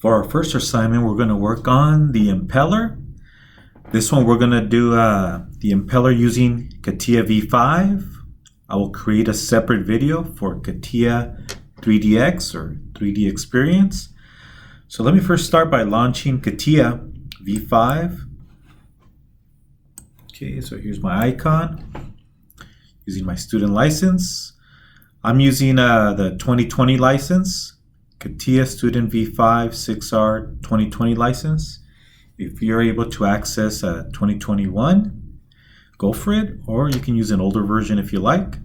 For our first assignment, we're going to work on the impeller. This one, we're going to do the impeller using Catia V5. I will create a separate video for Catia 3DX or 3D Experience. So let me first start by launching Catia V5. Okay, so here's my icon using my student license. I'm using the 2020 license, Catia Student V5 6R 2020 license. If you're able to access 2021, go for it, or you can use an older version if you like.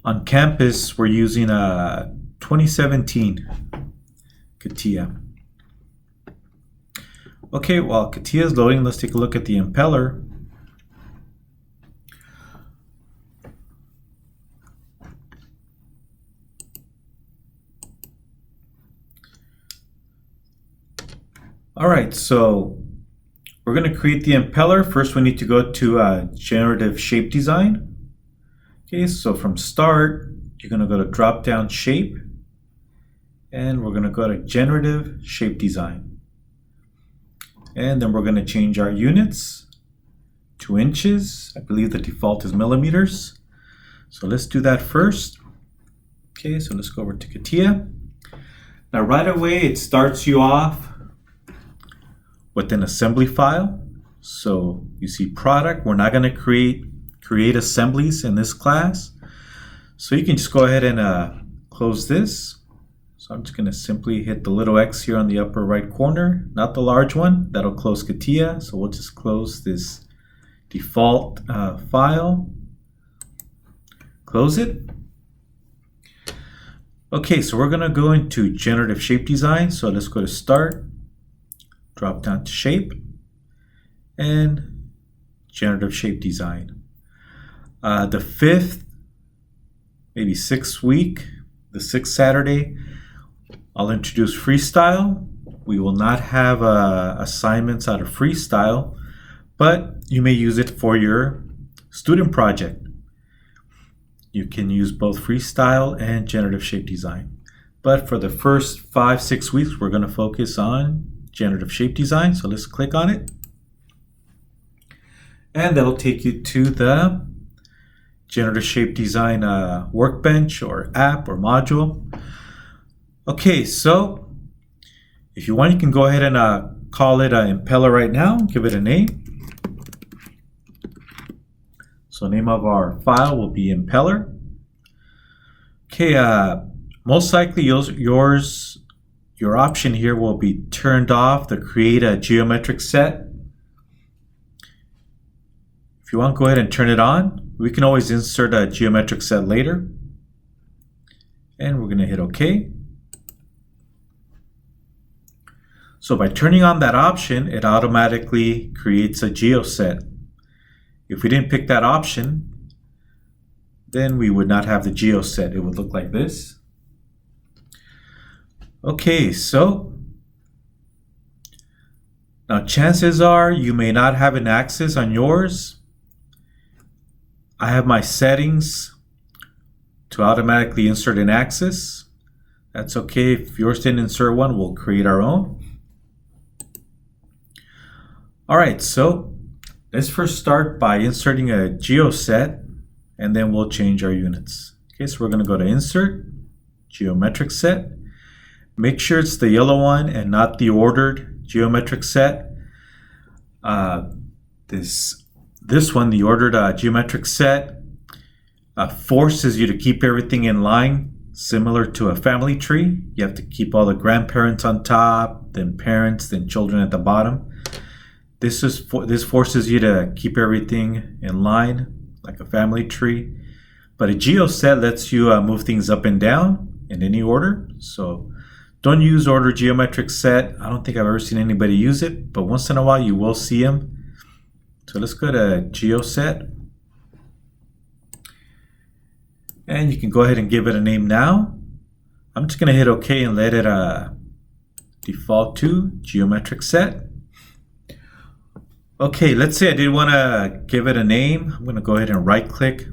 On campus, we're using 2017 Catia. Okay, while Catia is loading, let's take a look at the impeller. All right, so we're going to create the impeller. First, we need to go to Generative Shape Design. Okay, so from Start, you're going to go to Drop Down Shape, and we're going to go to Generative Shape Design. And then we're going to change our units to inches. I believe the default is millimeters. So let's do that first. Okay, so let's go over to Catia. Now right away, it starts you off with an assembly file. So you see product. We're not going to create assemblies in this class. So you can just go ahead and close this. So I'm just going to simply hit the little X here on the upper right corner, not the large one. That'll close Catia. So we'll just close this default file. Close it. Okay, so we're going to go into Generative Shape Design. So let's go to Start, drop down to Shape, and Generative Shape Design. The 5th, maybe 6th week, the 6th Saturday, I'll introduce Freestyle. We will not have assignments out of Freestyle, but you may use it for your student project. You can use both Freestyle and Generative Shape Design. But for the first 5-6 weeks, we're going to focus on Generative Shape Design. So let's click on it. And that'll take you to the Generative Shape Design workbench or app or module. Okay, so if you want, you can go ahead and call it impeller right now. Give it a name. So name of our file will be impeller. Okay, most likely your option here will be turned off to create a geometric set. If you want, go ahead and turn it on. We can always insert a geometric set later. And we're going to hit OK. So by turning on that option, it automatically creates a geoset. If we didn't pick that option, then we would not have the geoset. It would look like this. Okay, so now chances are you may not have an axis on yours. I have my settings to automatically insert an axis. That's okay. If yours didn't insert one, we'll create our own. All right, so let's first start by inserting a geoset, and then we'll change our units. Okay, so we're going to go to Insert, Geometric Set. Make sure it's the yellow one and not the ordered geometric set. This one, the ordered geometric set, forces you to keep everything in line, similar to a family tree. You have to keep all the grandparents on top, then parents, then children at the bottom. This forces you to keep everything in line, like a family tree. But a geoset lets you move things up and down in any order. So don't use order geometric set. I don't think I've ever seen anybody use it, but once in a while you will see them. So let's go to geoset. And you can go ahead and give it a name now. I'm just going to hit OK and let it default to geometric set. Okay, let's say I did want to give it a name. I'm going to go ahead and right click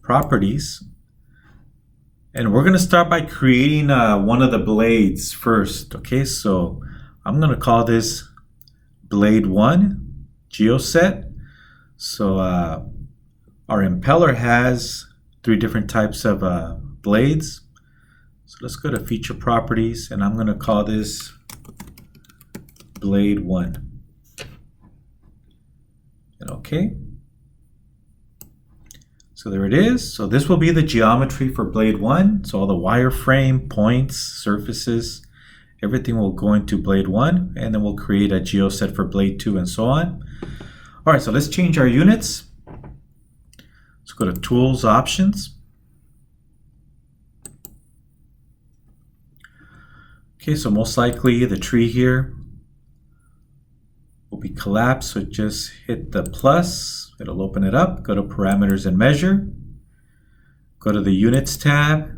Properties. And we're going to start by creating one of the blades first. Okay, so I'm going to call this Blade 1 GeoSet. So our impeller has 3 different types of blades. So let's go to Feature Properties, and I'm going to call this Blade 1. And okay. So there it is. So this will be the geometry for Blade 1. So all the wireframe, points, surfaces, everything will go into Blade 1, and then we'll create a GeoSet for Blade 2 and so on. All right, so let's change our units. Let's go to Tools, Options. Okay, so most likely the tree here will be collapsed, so just hit the plus, it'll open it up, go to Parameters and Measure, go to the Units tab,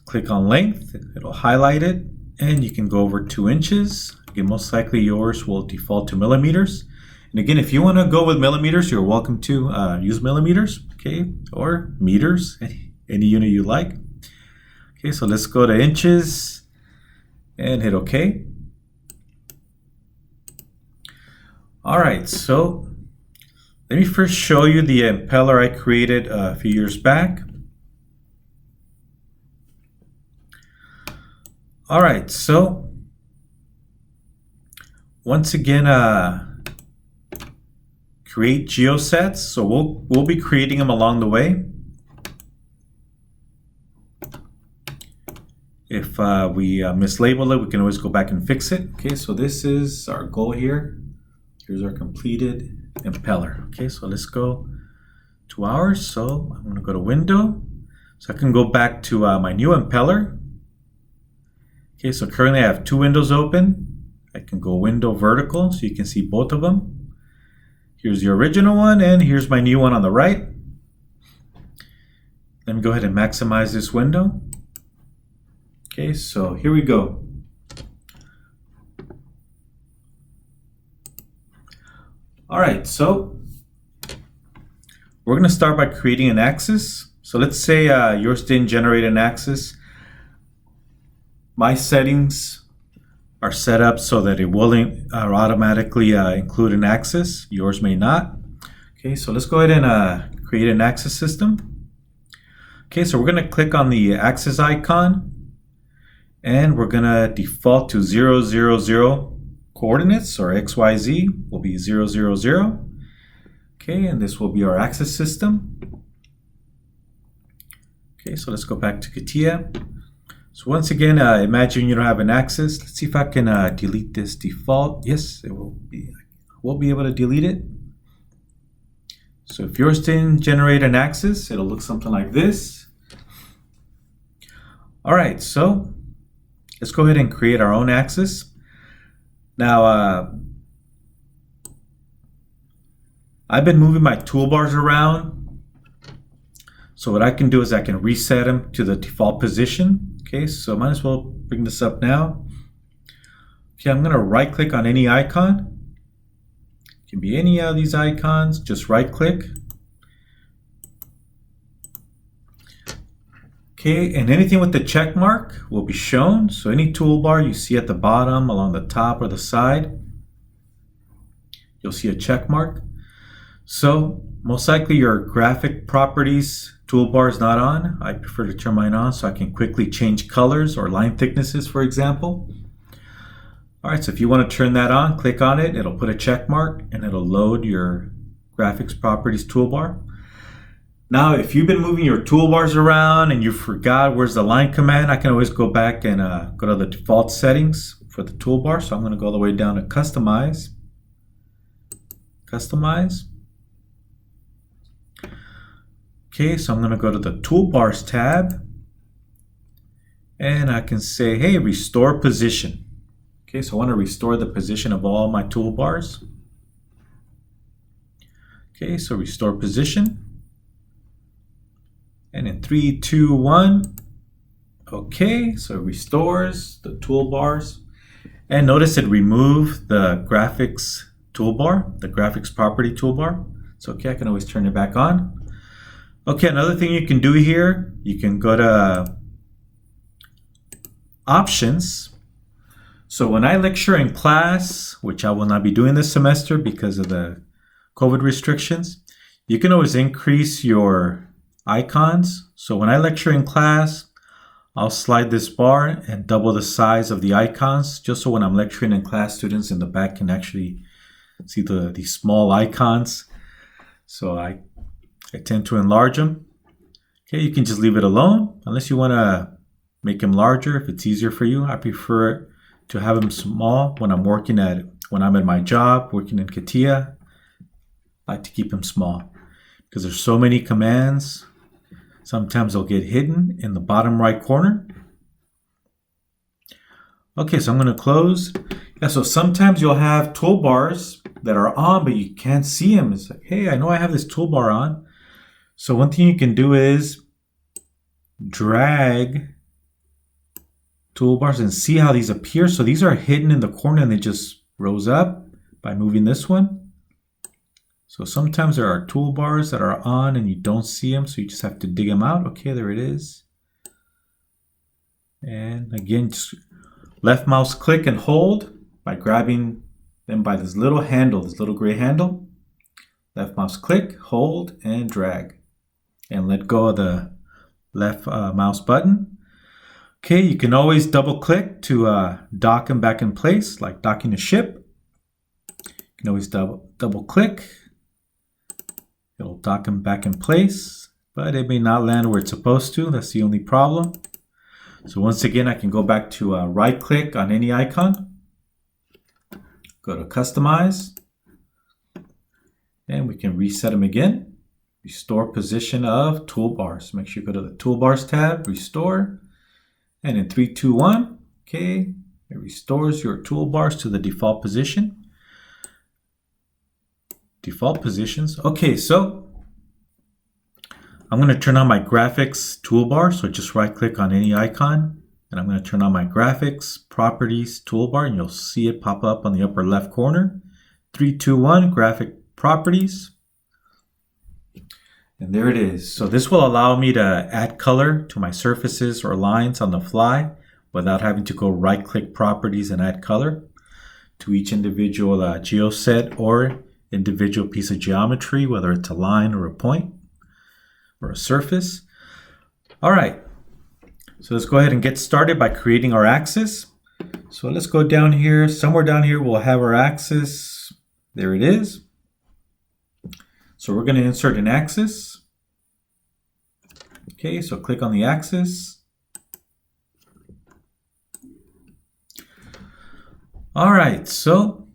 click on Length, it'll highlight it, and you can go over 2 inches. Again, most likely yours will default to millimeters. And again, if you want to go with millimeters, you're welcome to use millimeters, okay, or meters, any unit you like. Okay, so let's go to inches and hit OK. All right, so let me first show you the impeller I created a few years back. All right, so once again, create geosets. So we'll be creating them along the way. If we mislabel it, we can always go back and fix it. Okay, so this is our goal here. Here's our completed impeller. Okay, so let's go to ours. So I'm going to go to Window. So I can go back to my new impeller. Okay, so currently I have 2 windows open. I can go Window Vertical so you can see both of them. Here's the original one, and here's my new one on the right. Let me go ahead and maximize this window. Okay, so here we go. All right, so we're going to start by creating an axis. So let's say yours didn't generate an axis. My settings are set up so that it will automatically include an axis. Yours may not. Okay, so let's go ahead and create an axis system. Okay, so we're going to click on the axis icon, and we're going to default to 0, 0, 0 coordinates, or XYZ will be 0, 0, 0. Okay, and this will be our axis system. Okay, so let's go back to Catia. So once again, imagine you don't have an axis. Let's see if I can delete this default. Yes, it will be. We'll be able to delete it. So if yours didn't generate an axis, it'll look something like this. All right, so let's go ahead and create our own axis. Now, I've been moving my toolbars around. So what I can do is I can reset them to the default position. Okay, so might as well bring this up now. Okay, I'm going to right click on any icon. It can be any of these icons, just right click. Okay, and anything with the check mark will be shown. So any toolbar you see at the bottom, along the top or the side, you'll see a check mark. So most likely your graphic properties toolbar is not on. I prefer to turn mine on so I can quickly change colors or line thicknesses, for example. All right, so if you want to turn that on, click on it. It'll put a check mark and it'll load your graphics properties toolbar. Now, if you've been moving your toolbars around and you forgot where's the line command, I can always go back and go to the default settings for the toolbar. So I'm going to go all the way down to Customize. Customize. Okay, so I'm going to go to the Toolbars tab. And I can say, hey, restore position. Okay, so I want to restore the position of all my toolbars. Okay, so restore position. And in 3, 2, 1, okay, so it restores the toolbars. And notice it removed the graphics toolbar, the graphics property toolbar. So okay, I can always turn it back on. Okay, another thing you can do here, you can go to Options. So when I lecture in class, which I will not be doing this semester because of the COVID restrictions, you can always increase your icons. So when I lecture in class, I'll slide this bar and double the size of the icons, just so when I'm lecturing in class, students in the back can actually see these small icons. So I tend to enlarge them. Okay, you can just leave it alone unless you want to make them larger if it's easier for you. I prefer to have them small when I'm at my job, working in Catia. I like to keep them small because there's so many commands. Sometimes they'll get hidden in the bottom right corner. Okay, so I'm going to close. Yeah, so sometimes you'll have toolbars that are on, but you can't see them. It's like, hey, I know I have this toolbar on. So one thing you can do is drag toolbars and see how these appear. So these are hidden in the corner and they just rose up by moving this one. So sometimes there are toolbars that are on and you don't see them, so you just have to dig them out. Okay, there it is. And again, just left mouse click and hold by grabbing them by this little handle, this little gray handle. Left mouse click, hold, and drag. And let go of the left mouse button. Okay, you can always double click to dock them back in place, like docking a ship. You can always double click. It'll dock them back in place, but it may not land where it's supposed to. That's the only problem. So once again, I can go back to right click on any icon. Go to Customize. And we can reset them again. Restore position of toolbars. Make sure you go to the Toolbars tab, Restore. And in 3, 2, 1, okay, it restores your toolbars to the default position. Default positions. Okay, so I'm going to turn on my graphics toolbar. So just right click on any icon and I'm going to turn on my graphics properties toolbar and you'll see it pop up on the upper left corner. 3, 2, 1, graphic properties. And there it is. So this will allow me to add color to my surfaces or lines on the fly without having to go right click properties and add color to each individual geoset or individual piece of geometry, whether it's a line or a point or a surface. All right, so let's go ahead and get started by creating our axis. So let's go down here, somewhere down here we'll have our axis. There it is. So we're going to insert an axis. Okay, so click on the axis. All right, so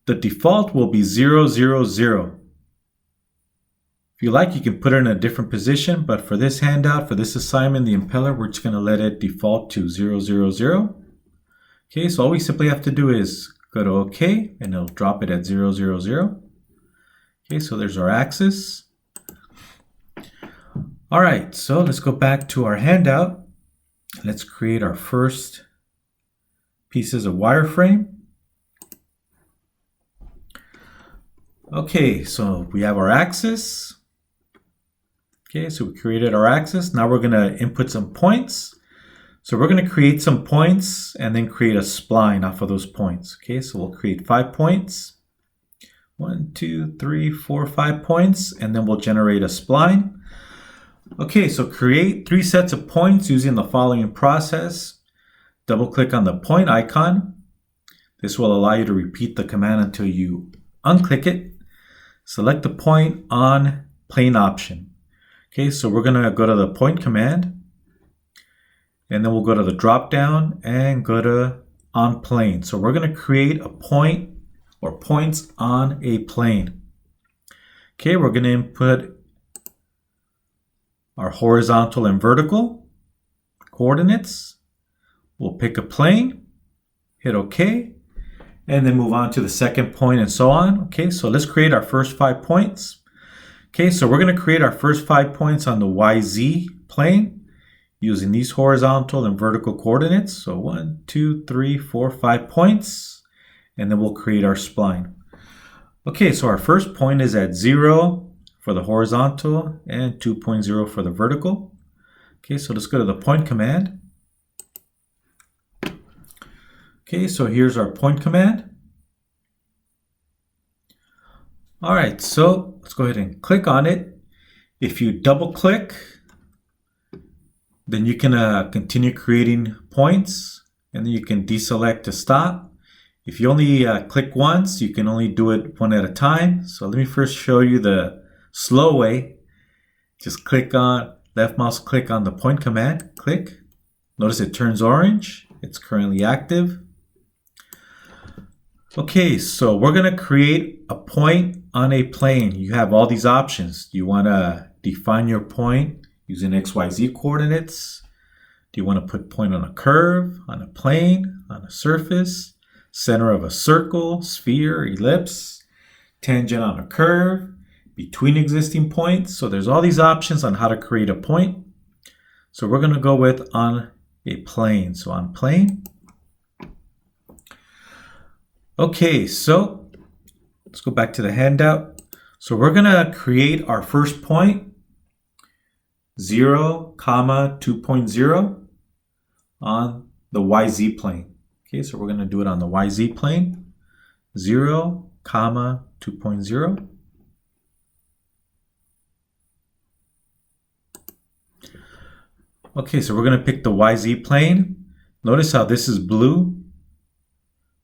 the default will be 0, 0, 0. If you like, you can put it in a different position, but for this handout, for this assignment, the impeller, we're just going to let it default to 0, 0, 0. Okay, so all we simply have to do is go to OK, and it'll drop it at 0, 0, 0. Okay, so there's our axis. All right, so let's go back to our handout. Let's create our first pieces of wireframe. Okay, so we have our axis. Okay, so we created our axis. Now we're going to input some points. So we're going to create some points and then create a spline off of those points. Okay, so we'll create 5 points. 1, 2, 3, 4, 5 points, and then we'll generate a spline. Okay, so create 3 sets of points using the following process. Double click on the point icon. This will allow you to repeat the command until you unclick it. Select the point on plane option. Okay, so we're going to go to the point command. And then we'll go to the drop down and go to on plane. So we're going to create a point or points on a plane. Okay, we're going to input our horizontal and vertical coordinates. We'll pick a plane, hit OK, and then move on to the second point and so on. Okay, so let's create our first 5 points. Okay, so we're going to create our first 5 points on the YZ plane using these horizontal and vertical coordinates. So 1, 2, 3, 4, 5 points, and then we'll create our spline. Okay, so our first point is at 0, for the horizontal and 2.0 for the vertical. Okay, so let's go to the point command. Okay, so here's our point command. All right, so let's go ahead and click on it. If you double click, then you can continue creating points, and then you can deselect to stop. If you only click once, you can only do it one at a time. So let me first show you the slow way. Just click on, left mouse click on the point command, click. Notice it turns orange. It's currently active. Okay, so we're going to create a point on a plane. You have all these options. You want to define your point using XYZ coordinates. Do you want to put point on a curve, on a plane, on a surface, center of a circle, sphere, ellipse, tangent on a curve, between existing points? So there's all these options on how to create a point. So we're going to go with on a plane. So on plane. Okay, so let's go back to the handout. So we're going to create our first point, 0, 2.0 on the YZ plane. Okay, so we're going to do it on the YZ plane, 0, 2.0. Okay, so we're going to pick the YZ plane. Notice how this is blue.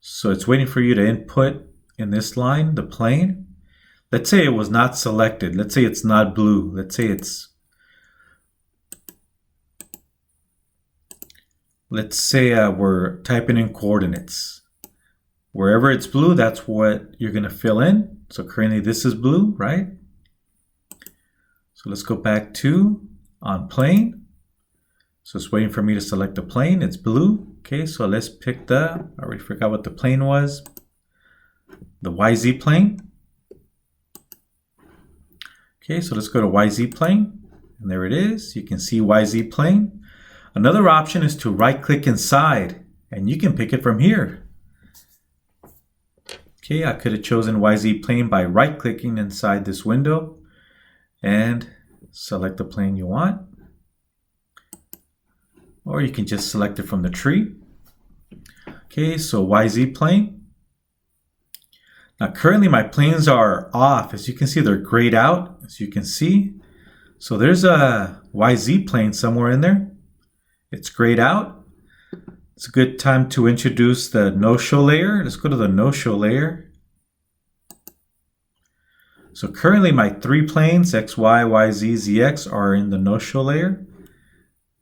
So it's waiting for you to input in this line, the plane. Let's say it was not selected. Let's say it's not blue. Let's say we're typing in coordinates. Wherever it's blue, that's what you're going to fill in. So currently this is blue, right? So let's go back to on plane. So it's waiting for me to select the plane. It's blue. Okay, so let's pick I already forgot what the plane was. The YZ plane. Okay, so let's go to YZ plane. And there it is. You can see YZ plane. Another option is to right click inside, and you can pick it from here. Okay, I could have chosen YZ plane by right clicking inside this window and select the plane you want. Or you can just select it from the tree. Okay, so YZ plane. Now currently my planes are off. As you can see, they're grayed out, as you can see. So there's a YZ plane somewhere in there. It's grayed out. It's a good time to introduce the no-show layer. Let's go to the no-show layer. So currently my three planes, X, Y, YZ, ZX, are in the no-show layer.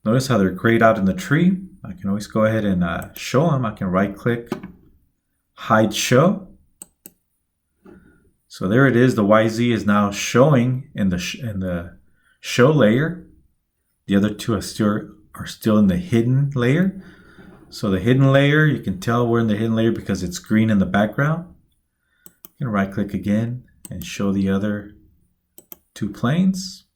Notice how they're grayed out in the tree. I can always go ahead and show them. I can right click, hide show. So there it is. The YZ is now showing in the show layer. The other two are still in the hidden layer. So the hidden layer, you can tell we're in the hidden layer because it's green in the background. You can right click again and show the other two planes.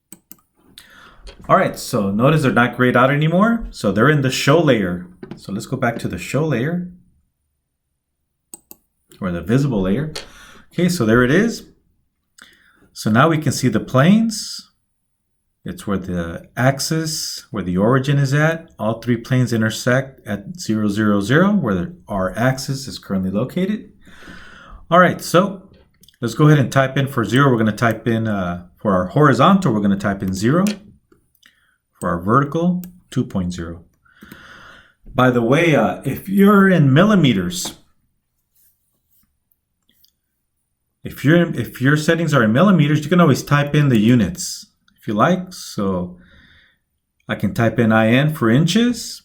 All right, so notice they're not grayed out anymore. So they're in the show layer. So let's go back to the show layer, or the visible layer. Okay, so there it is. So now we can see the planes. It's where the axis, where the origin is at. All three planes intersect at 0, 0, 0, where our axis is currently located. All right, so let's go ahead and type in for 0. We're going to type in, for our horizontal, we're going to type in 0. For our vertical, 2.0. By the way, if you're in millimeters, if your settings are in millimeters, you can always type in the units if you like. So I can type in IN for inches,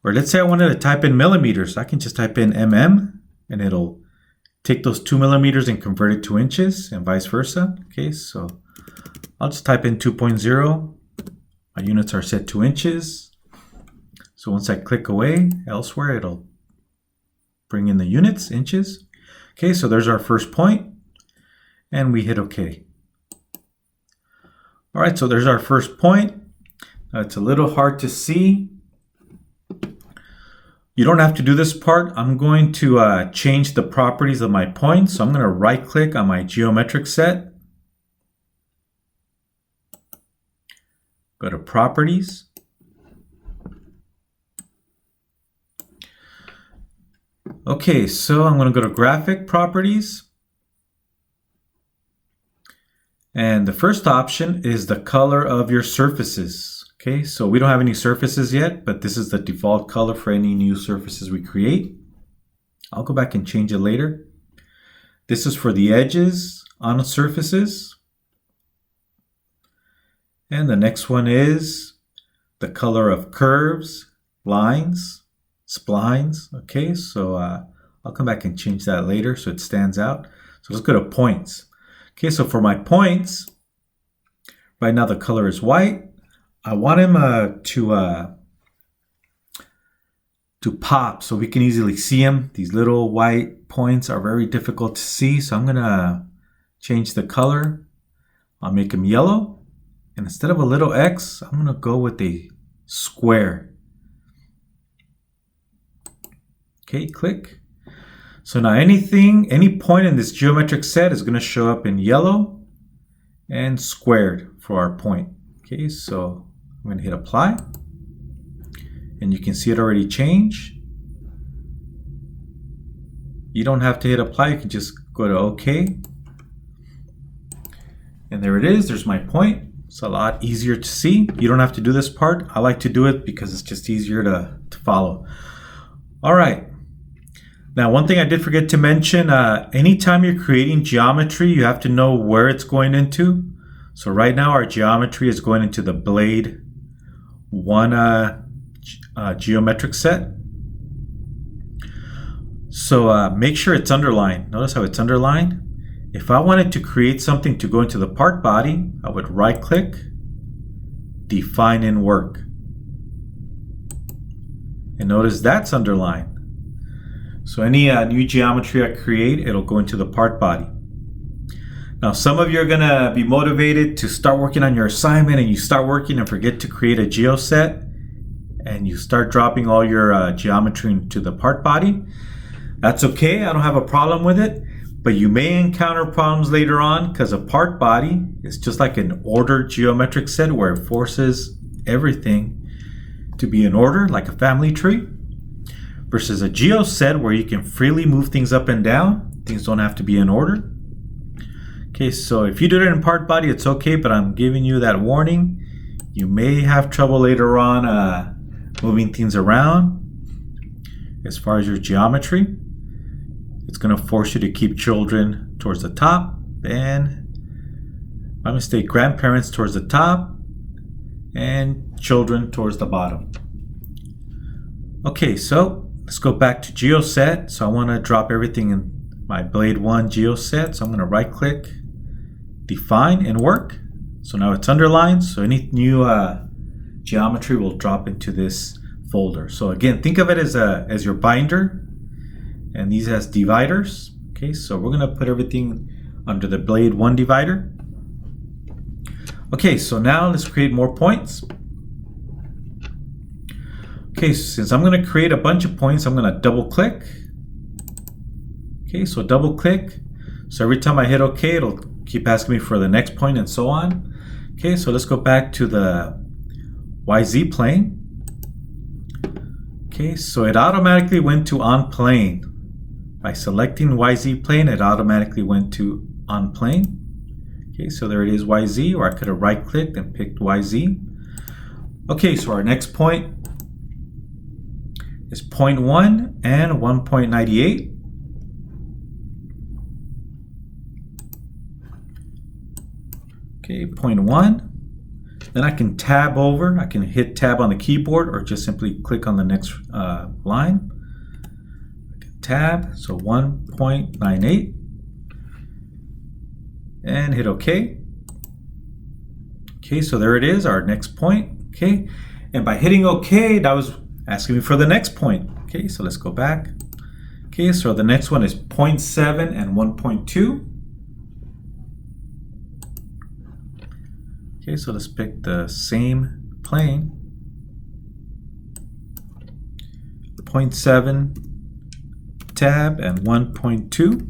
or let's say I wanted to type in millimeters. I can just type in mm, and it'll take those 2 millimeters and convert it to inches, and vice versa. Okay, so I'll just type in 2.0. My units are set to inches. So once I click away elsewhere, it'll bring in the units, inches. Okay, so there's our first point, and we hit OK. All right, so there's our first point. It's a little hard to see. You don't have to do this part. I'm going to change the properties of my point. So I'm going to right click on my geometric set. Go to Properties. Okay, so I'm going to go to Graphic Properties. And the first option is the color of your surfaces. Okay, so we don't have any surfaces yet, but this is the default color for any new surfaces we create. I'll go back and change it later. This is for the edges on surfaces. And the next one is the color of curves, lines, splines. Okay, so I'll come back and change that later so it stands out. So let's go to points. Okay, so for my points, right now the color is white. I want him to pop so we can easily see him. These little white points are very difficult to see, so I'm gonna change the color. I'll make him yellow. And instead of a little X, I'm gonna go with a square. Okay, click. So now any point in this geometric set is gonna show up in yellow and squared for our point. Okay, so I'm gonna hit apply. And you can see it already change. You don't have to hit apply, you can just go to OK. And there it is, there's my point. It's a lot easier to see. You don't have to do this part. I like to do it because it's just easier to follow. All right. Now, one thing I did forget to mention, anytime you're creating geometry, you have to know where it's going into. So right now our geometry is going into the blade 1 geometric set. So make sure it's underlined. Notice how it's underlined. If I wanted to create something to go into the part body, I would right click, define in work. And notice that's underlined. So any new geometry I create, it'll go into the part body. Now some of you are gonna be motivated to start working on your assignment and you start working and forget to create a geo set and you start dropping all your geometry into the part body. That's okay, I don't have a problem with it. But you may encounter problems later on because a part body is just like an ordered geometric set where it forces everything to be in order, like a family tree, versus a geo set where you can freely move things up and down. Things don't have to be in order. Okay, so if you do it in part body, it's okay, but I'm giving you that warning. You may have trouble later on moving things around as far as your geometry. It's going to force you to keep children towards the top and, by mistake, grandparents towards the top and children towards the bottom. Okay, so let's go back to GeoSet. So I want to drop everything in my Blade 1 GeoSet. So I'm going to right click, define and work. So now it's underlined. So any new geometry will drop into this folder. So again, think of it as your binder. And these as dividers. Okay, so we're gonna put everything under the Blade 1 divider. Okay, so now let's create more points. Okay, so since I'm gonna create a bunch of points, I'm gonna double click. Okay, so double click. So every time I hit OK, it'll keep asking me for the next point and so on. Okay, so let's go back to the YZ plane. Okay, so it automatically went to on plane. By selecting YZ plane, it automatically went to on plane. Okay, so there it is, YZ, or I could have right clicked and picked YZ. Okay, so our next point is 0.1 and 1.98. Okay, 0.1. Then I can tab over, I can hit tab on the keyboard or just simply click on the next line. Tab, so 1.98 and hit OK. Okay, so there it is, our next point. Okay, and by hitting OK, that was asking me for the next point. Okay, so let's go back. Okay, so the next one is 0.7 and 1.2. Okay, so let's pick the same plane. 0.7 tab and 1.2.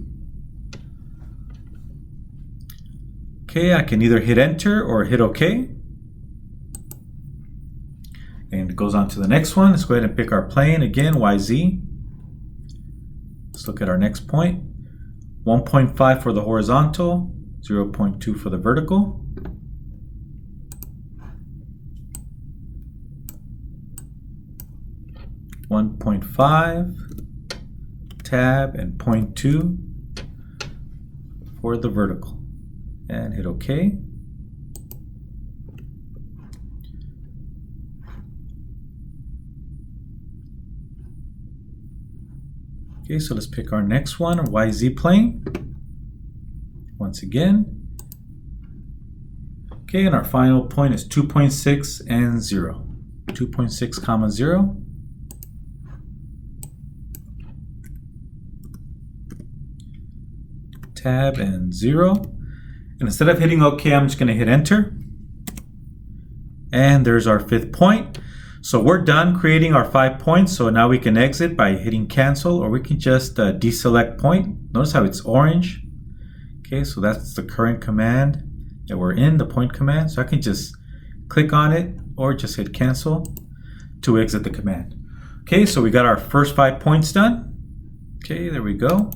Okay, I can either hit enter or hit OK. And it goes on to the next one. Let's go ahead and pick our plane again, YZ. Let's look at our next point. 1.5 for the horizontal, 0.2 for the vertical. .5 tab and 0.2 for the vertical, and hit OK. Okay, so let's pick our next one, our YZ plane. Once again. Okay, and our final point is 2.6 and 0. 2.6 comma 0. Tab and 0. And instead of hitting OK, I'm just going to hit enter. And there's our 5th point. So we're done creating our 5 points. So now we can exit by hitting cancel, or we can just deselect point. Notice how it's orange. Okay, so that's the current command that we're in, the point command. So I can just click on it or just hit cancel to exit the command. Okay, so we got our first 5 points done. Okay, there we go.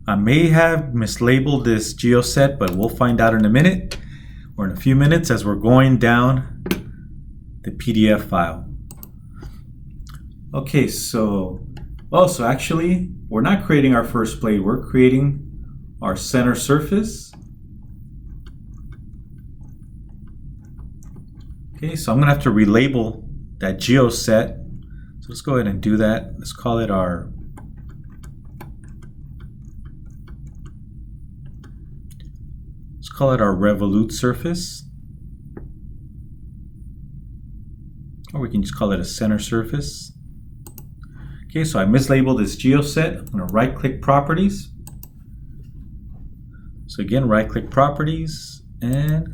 I may have mislabeled this geoset, but we'll find out in a minute, or in a few minutes, as we're going down the PDF file. Okay, so actually, we're not creating our first blade, we're creating our center surface. Okay, so I'm gonna have to relabel that geoset. So let's go ahead and do that. Let's call it our Revolut surface, or we can just call it a center surface. Okay, so I mislabeled this geoset. I'm going to right click properties. So again, right click properties, and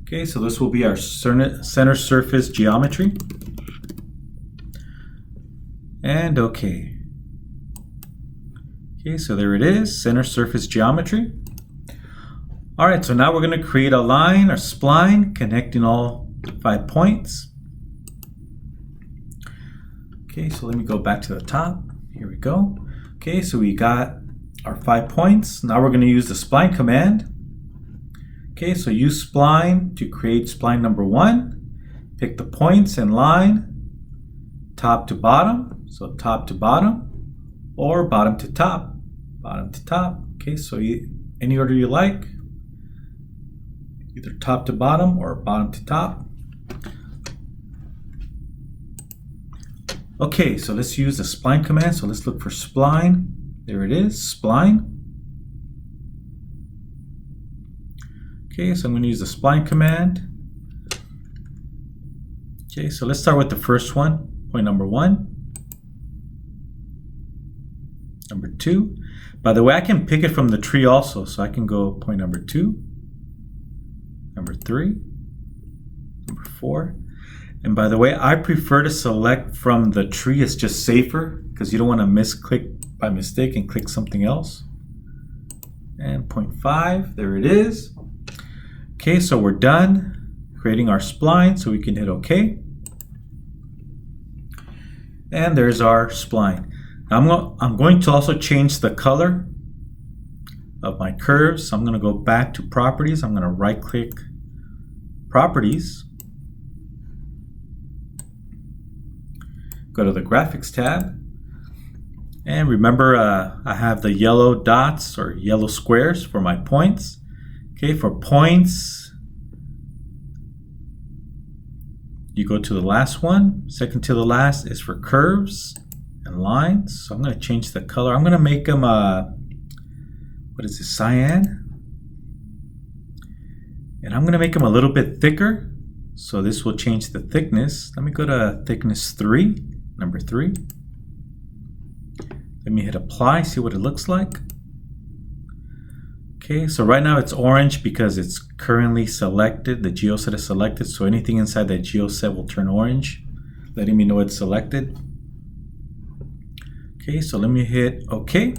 okay, so this will be our center surface geometry. And okay. Okay, so there it is, center surface geometry. All right, so now we're going to create a line or spline connecting all 5 points. Okay, so let me go back to the top. Here we go. Okay, so we got our 5 points. Now we're going to use the spline command. Okay, so use spline to create spline number 1. Pick the points and line, top to bottom. So top to bottom, or bottom to top. Bottom to top. Okay, so any order you like, either top to bottom or bottom to top. Okay, so let's use the spline command. So let's look for spline. There it is, spline. Okay, so I'm going to use the spline command. Okay, so let's start with the first one, point number 1. Number 2. By the way, I can pick it from the tree also, so I can go point number 2, number 3, number 4. And by the way, I prefer to select from the tree. It's just safer because you don't want to misclick by mistake and click something else. And point 5, there it is. Okay, so we're done creating our spline, so we can hit OK. And there's our spline. Now I'm going to also change the color of my curves. So I'm going to go back to properties. I'm going to right click properties. Go to the graphics tab. And remember, I have the yellow dots or yellow squares for my points. Okay, for points, you go to the last one. Second to the last is for curves and lines. So I'm going to change the color. I'm going to make them, what is this, cyan? And I'm going to make them a little bit thicker. So this will change the thickness. Let me go to thickness 3, number 3. Let me hit apply, see what it looks like. Okay, so right now it's orange because it's currently selected. The geoset is selected, so anything inside that geoset will turn orange. letting me know it's selected. Okay, so let me hit OK.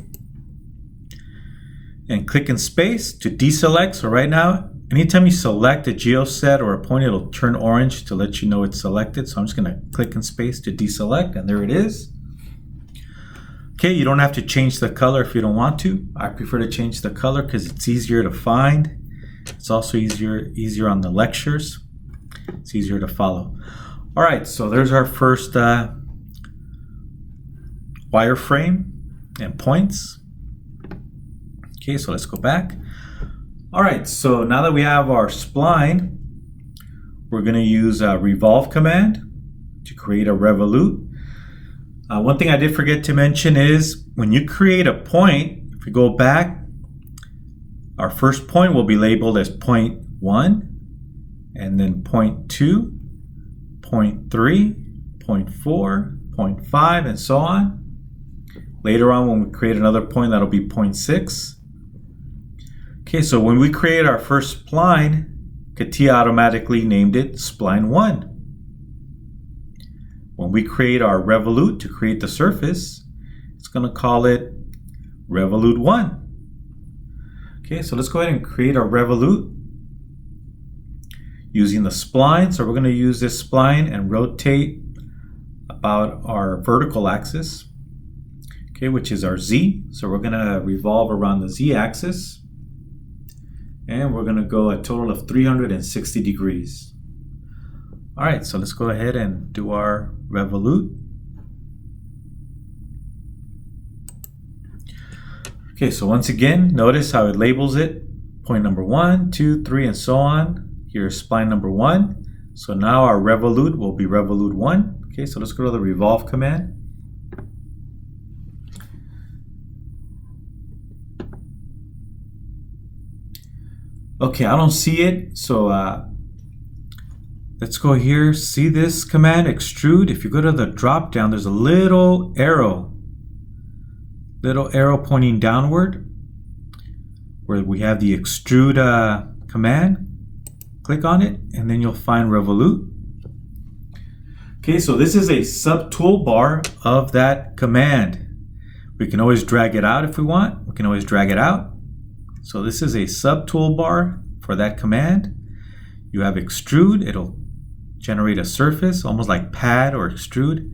And click in space to deselect. So right now, anytime you select a geoset or a point, it'll turn orange to let you know it's selected. So I'm just going to click in space to deselect, and there it is. Okay, you don't have to change the color if you don't want to. I prefer to change the color because it's easier to find. It's also easier on the lectures. It's easier to follow. All right, so there's our first wireframe and points. Okay, so let's go back. All right, so now that we have our spline, we're going to use a Revolve command to create a Revolut. One thing I did forget to mention is when you create a point, if we go back, our first point will be labeled as point 1, and then point 2, point 3, point 4, point 5, and so on. Later on, when we create another point, that'll be point 6. Okay, so when we create our first spline, Catia automatically named it Spline 1. When we create our Revolut to create the surface, it's going to call it Revolut 1. Okay, so let's go ahead and create our Revolut using the spline. So we're going to use this spline and rotate about our vertical axis, okay, which is our Z. So we're going to revolve around the Z axis. And we're going to go a total of 360 degrees. All right, so let's go ahead and do our Revolut. Okay, so once again, notice how it labels it. Point number 1, 2, 3, and so on. Here's spline number 1. So now our Revolut will be Revolut 1. Okay, so let's go to the Revolve command. Okay, I don't see it, so let's go here. See this command, extrude? If you go to the drop down, there's a little arrow pointing downward where we have the extrude command. Click on it, and then you'll find Revolut. Okay, so this is a sub toolbar of that command. We can always drag it out if we want. We can always drag it out. So this is a sub toolbar for that command. You have extrude, it'll generate a surface, almost like pad or extrude.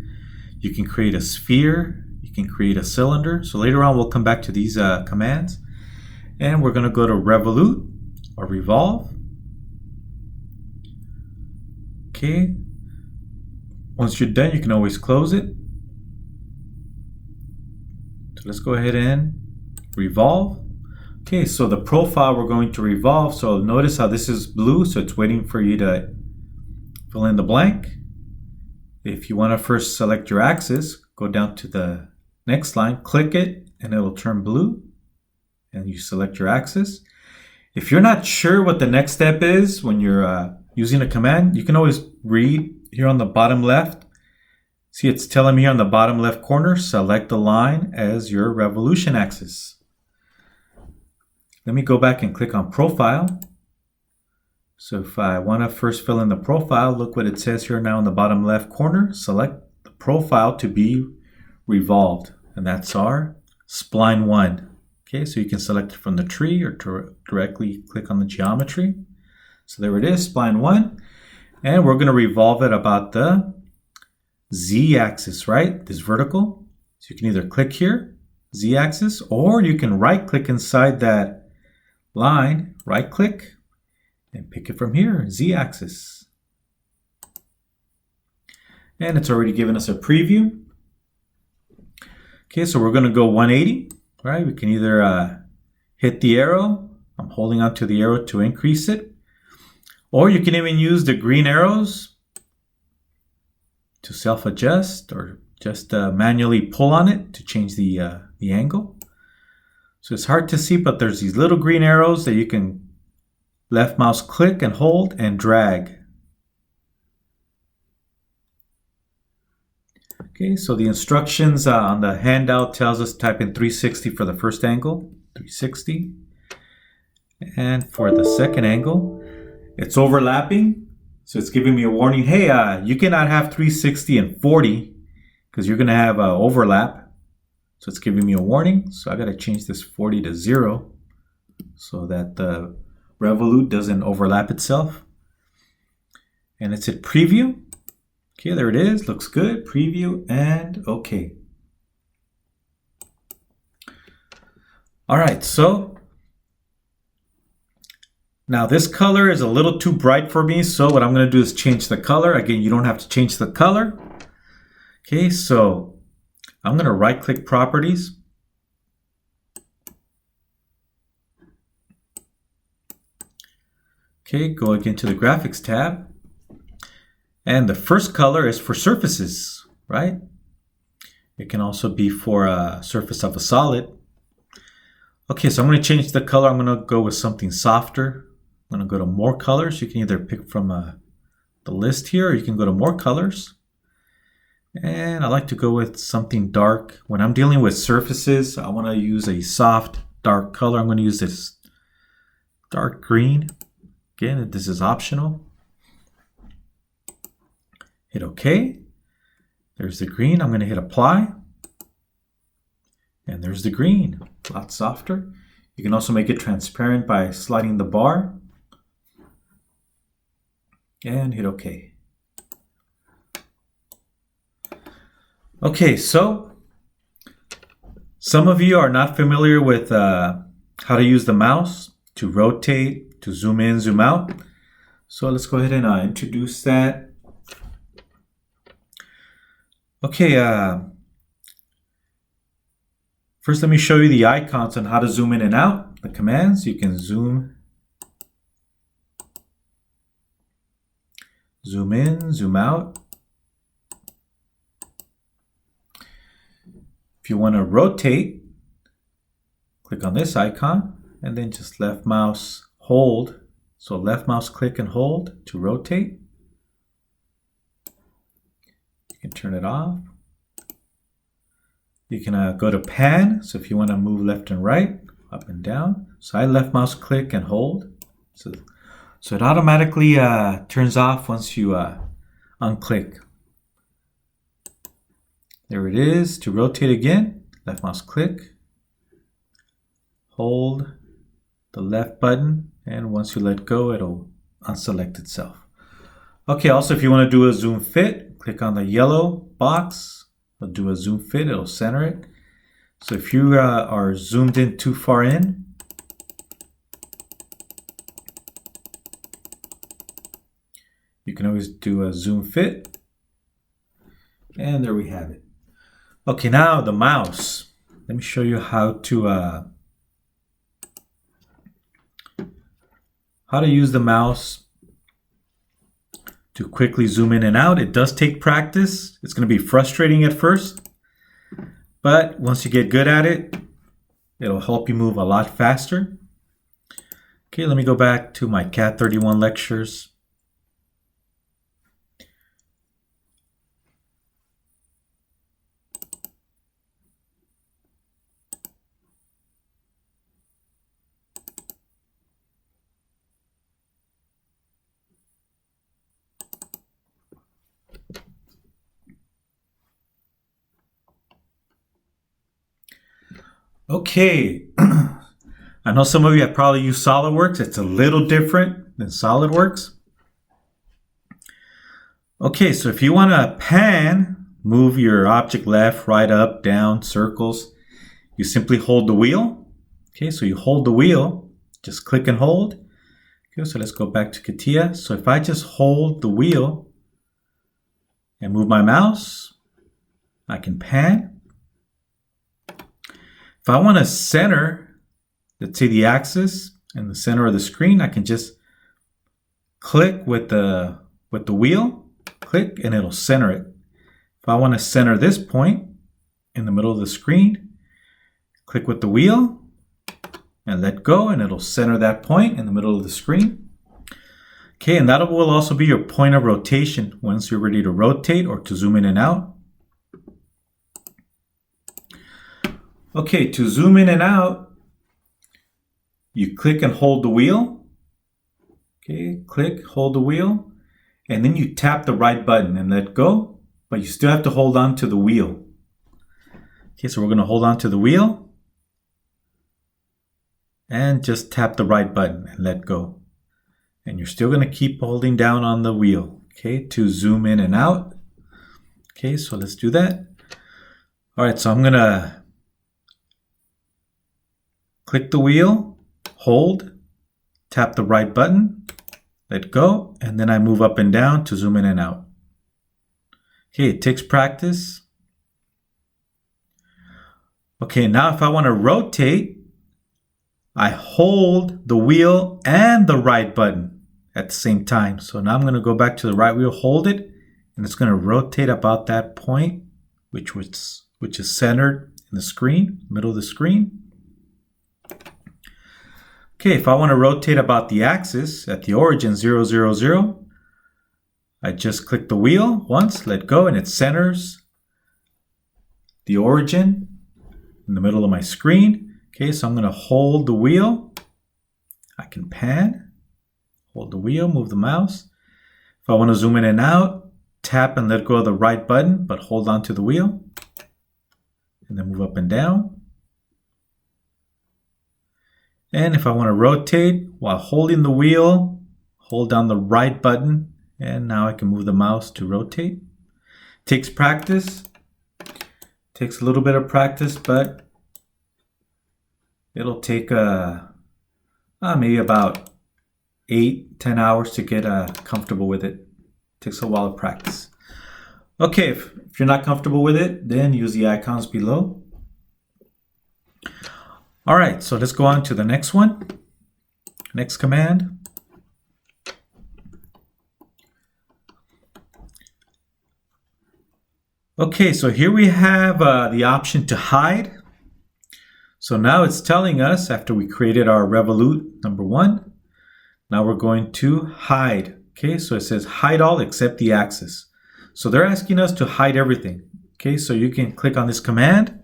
You can create a sphere, you can create a cylinder. So later on we'll come back to these commands. And we're gonna go to Revolut or Revolve. Okay, once you're done, you can always close it. So let's go ahead and revolve. Okay, so the profile we're going to revolve, so notice how this is blue, so it's waiting for you to fill in the blank. If you want to first select your axis, go down to the next line, click it, and it'll turn blue, and you select your axis. If you're not sure what the next step is when you're using a command, you can always read here on the bottom left. See, it's telling me on the bottom left corner, select the line as your revolution axis. Let me go back and click on profile. So if I want to first fill in the profile, look what it says here now in the bottom left corner. Select the profile to be revolved, and that's our spline 1. Okay, so you can select it from the tree or directly click on the geometry. So there it is, spline 1. And we're going to revolve it about the Z axis, right? This vertical. So you can either click here, Z axis, or you can right click inside that line, right click, and pick it from here, Z axis. And it's already given us a preview. Okay, so we're going to go 180, right? We can either hit the arrow. I'm holding onto the arrow to increase it. Or you can even use the green arrows to self-adjust, or just manually pull on it to change the angle. So it's hard to see, but there's these little green arrows that you can left mouse click and hold and drag. Okay, so the instructions on the handout tells us type in 360 for the first angle, 360. And for the second angle, it's overlapping. So it's giving me a warning, hey, you cannot have 360 and 40 because you're going to have overlap. So it's giving me a warning. So I got to change this 40 to 0 so that the Revolut doesn't overlap itself. And it's at preview. Okay, there it is. Looks good. Preview and okay. All right, so now this color is a little too bright for me. So what I'm going to do is change the color. Again, you don't have to change the color. Okay, so I'm going to right click properties. Okay, go again to the graphics tab. And the first color is for surfaces, right? It can also be for a surface of a solid. Okay, so I'm going to change the color. I'm going to go with something softer. I'm going to go to more colors. You can either pick from the list here, or you can go to more colors. And I like to go with something dark. When I'm dealing with surfaces, I want to use a soft, dark color. I'm going to use this dark green. Again, this is optional. Hit OK. There's the green. I'm going to hit apply. And there's the green. A lot softer. You can also make it transparent by sliding the bar. And hit OK. Okay, so some of you are not familiar with how to use the mouse to rotate, to zoom in, zoom out. So let's go ahead and introduce that. Okay, first let me show you the icons on how to zoom in and out. The commands, you can zoom in, zoom out. If you want to rotate, click on this icon and then just left mouse hold. So left mouse click and hold to rotate. You can turn it off. You can go to pan. So if you want to move left and right, up and down. So I left mouse click and hold. So it automatically turns off once you unclick. There it is. To rotate again, left mouse click, hold the left button, and once you let go, it'll unselect itself. Okay, also if you want to do a zoom fit, click on the yellow box. It'll do a zoom fit, it'll center it. So if you are zoomed in too far in, you can always do a zoom fit. And there we have it. Okay, now the mouse. Let me show you how to use the mouse to quickly zoom in and out. It does take practice. It's going to be frustrating at first, but once you get good at it, it'll help you move a lot faster. Okay, let me go back to my Cat 31 lectures. Okay, I know some of you have probably used SolidWorks. It's a little different than SolidWorks. Okay, so if you want to pan, move your object left, right, up, down, circles, you simply hold the wheel. Okay, so you hold the wheel, just click and hold. Okay, so let's go back to Catia. So if I just hold the wheel and move my mouse, I can pan. If I want to center, let's say the axis in the center of the screen, I can just click with the wheel, click, and it'll center it. If I want to center this point in the middle of the screen, click with the wheel and let go, and it'll center that point in the middle of the screen. Okay, and that will also be your point of rotation once you're ready to rotate or to zoom in and out. Okay, to zoom in and out, you click and hold the wheel. Okay, click, hold the wheel, and then you tap the right button and let go, but you still have to hold on to the wheel. Okay, so we're going to hold on to the wheel and just tap the right button and let go. And you're still going to keep holding down on the wheel, okay, to zoom in and out. Okay, so let's do that. All right, so I'm going to click the wheel, hold, tap the right button, let go, and then I move up and down to zoom in and out. Okay, it takes practice. Okay, now if I want to rotate, I hold the wheel and the right button at the same time. So now I'm going to go back to the right wheel, hold it, and it's going to rotate about that point, which is centered in the screen, middle of the screen. Okay, if I want to rotate about the axis at the origin 0, 0, 0, I just click the wheel once, let go, and it centers the origin in the middle of my screen. Okay, so I'm going to hold the wheel. I can pan, hold the wheel, move the mouse. If I want to zoom in and out, tap and let go of the right button, but hold on to the wheel. And then move up and down. And if I want to rotate while holding the wheel, hold down the right button, and now I can move the mouse to rotate. Takes practice. Takes a little bit of practice, but it'll take maybe about 8-10 hours to get comfortable with it. Takes a while of practice. Okay, if you're not comfortable with it, then use the icons below. All right, so let's go on to the next one. Next command. Okay, so here we have the option to hide. So now it's telling us, after we created our Revolut number 1, now we're going to hide. Okay, so it says hide all except the axis. So they're asking us to hide everything. Okay, so you can click on this command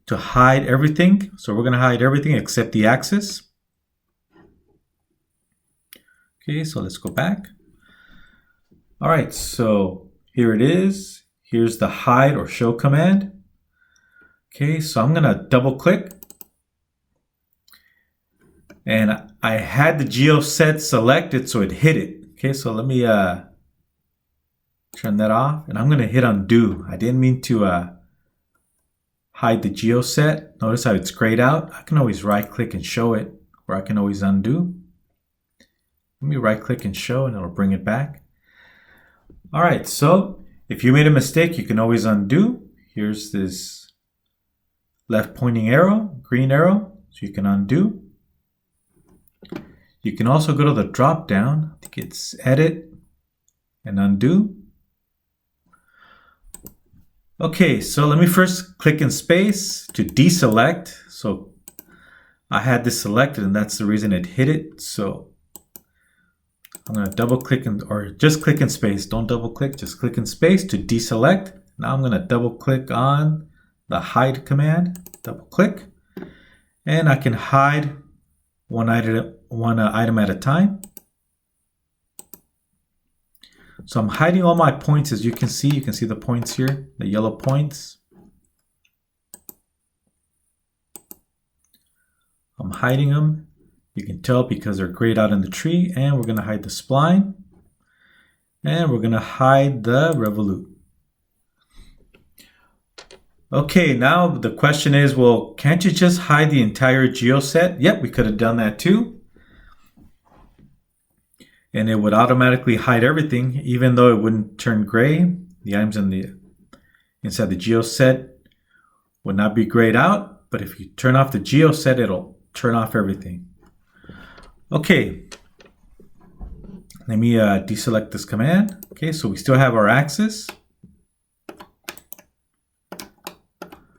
to hide everything. So we're going to hide everything except the axis. Okay, so let's go back. All right, so here it is. Here's the hide or show command. Okay, so I'm going to double click. And I had the geo set selected, so it hid it. Okay, so let me turn that off. And I'm going to hit undo. I didn't mean to hide the geo set. Notice how it's grayed out. I can always right click and show it, or I can always undo. Let me right click and show, and it'll bring it back. All right, so if you made a mistake, you can always undo. Here's this left pointing arrow, green arrow, so you can undo. You can also go to the drop down. I think it's edit and undo. Okay, so let me first click in space to deselect. So I had this selected, and that's the reason it hit it. So I'm going to double click or just click in space. Don't double click, just click in space to deselect. Now I'm going to double click on the hide command, double click, and I can hide one item at a time. So I'm hiding all my points, as you can see. You can see the points here, the yellow points. I'm hiding them. You can tell because they're grayed out in the tree. And we're going to hide the spline. And we're going to hide the Revolut. Okay, now the question is, well, can't you just hide the entire geo set? Yep, we could have done that too. And it would automatically hide everything, even though it wouldn't turn gray. The items inside the geo set would not be grayed out. But if you turn off the geo set, it'll turn off everything. Okay, let me deselect this command. Okay, so we still have our axis.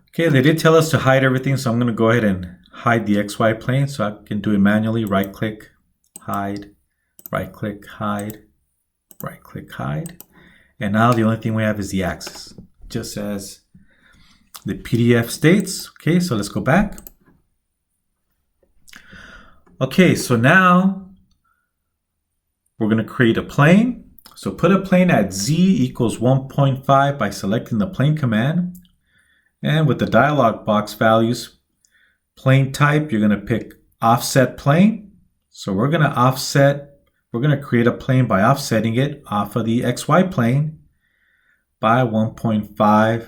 Okay, they did tell us to hide everything, so I'm going to go ahead and hide the XY plane. So I can do it manually. Right click, hide, right click, hide, right click, hide. And now the only thing we have is the axis, just as the PDF states. Okay, so let's go back. Okay, so now we're going to create a plane. So put a plane at z equals 1.5 by selecting the plane command. And with the dialog box values, plane type, you're going to pick offset plane. So we're going to create a plane by offsetting it off of the XY plane by 1.5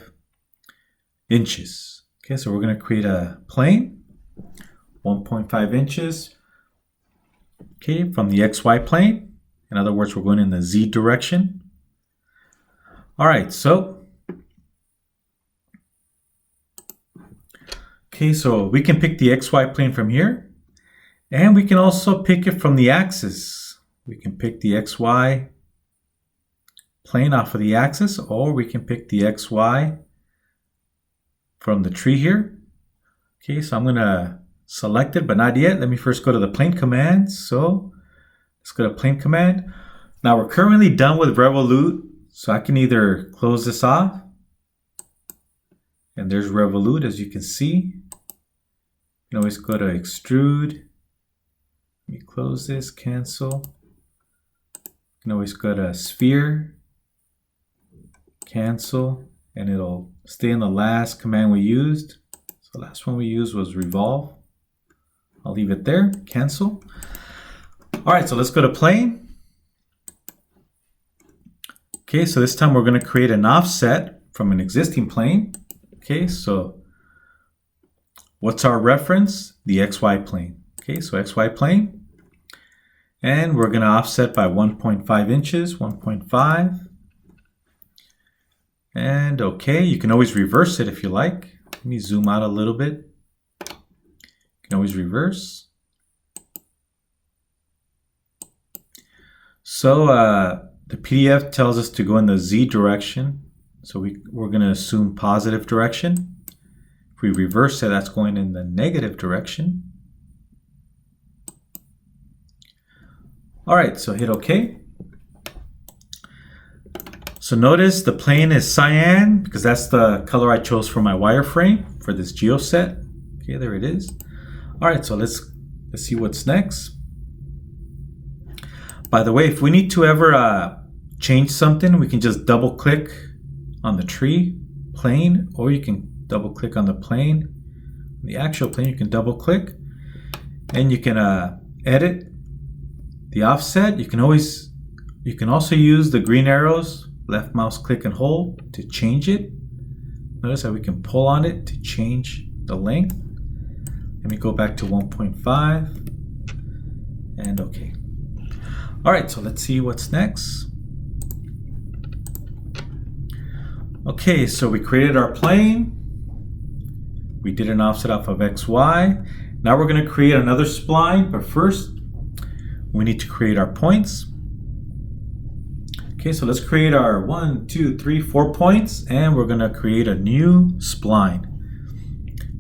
inches. Okay, so we're going to create a plane, 1.5 inches, okay, from the XY plane. In other words, we're going in the Z direction. All right, so we can pick the XY plane from here, and we can also pick it from the axis. We can pick the XY plane off of the axis, or we can pick the XY from the tree here. Okay, so I'm going to select it, but not yet. Let me first go to the plane command. So let's go to plane command. Now we're currently done with Revolut, so I can either close this off, and there's Revolut, as you can see. You can always go to extrude. Let me close this, cancel. You can always go to sphere, cancel, and it'll stay in the last command we used. So the last one we used was Revolve. I'll leave it there, cancel. All right, so let's go to plane. Okay, so this time we're going to create an offset from an existing plane. Okay, so what's our reference? The XY plane. Okay, so XY plane. And we're going to offset by 1.5 inches, 1.5. And okay, you can always reverse it if you like. Let me zoom out a little bit. You can always reverse. So the PDF tells us to go in the Z direction. So we're going to assume positive direction. If we reverse it, that's going in the negative direction. All right, so hit OK. So notice the plane is cyan because that's the color I chose for my wireframe for this geoset. Okay, there it is. All right, so let's see what's next. By the way, if we need to ever change something, we can just double click on the tree plane, or you can double click on the plane. The actual plane, you can double click and you can edit the offset. You can also use the green arrows, left mouse click and hold to change it. Notice how we can pull on it to change the length. Let me go back to 1.5 and okay. All right, so let's see what's next. Okay, so we created our plane. We did an offset off of XY. Now we're going to create another spline, but first we need to create our points. Okay, so let's create our 1, 2, 3, 4 points, and we're going to create a new spline.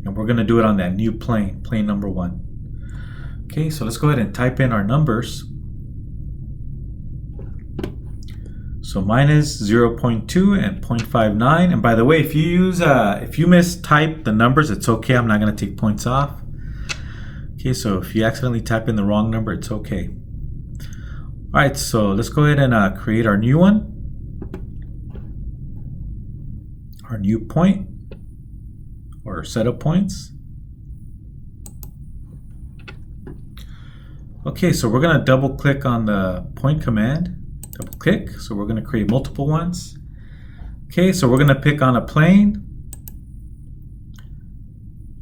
And we're going to do it on that new plane, plane number 1. Okay, so let's go ahead and type in our numbers. So minus 0.2 and 0.59. And by the way, if you mistype the numbers, it's okay. I'm not going to take points off. Okay, so if you accidentally type in the wrong number, it's okay. All right, so let's go ahead and create our new one. Our new point or set of points. Okay, so we're going to double click on the point command. Double click, so we're going to create multiple ones. Okay, so we're going to pick on a plane.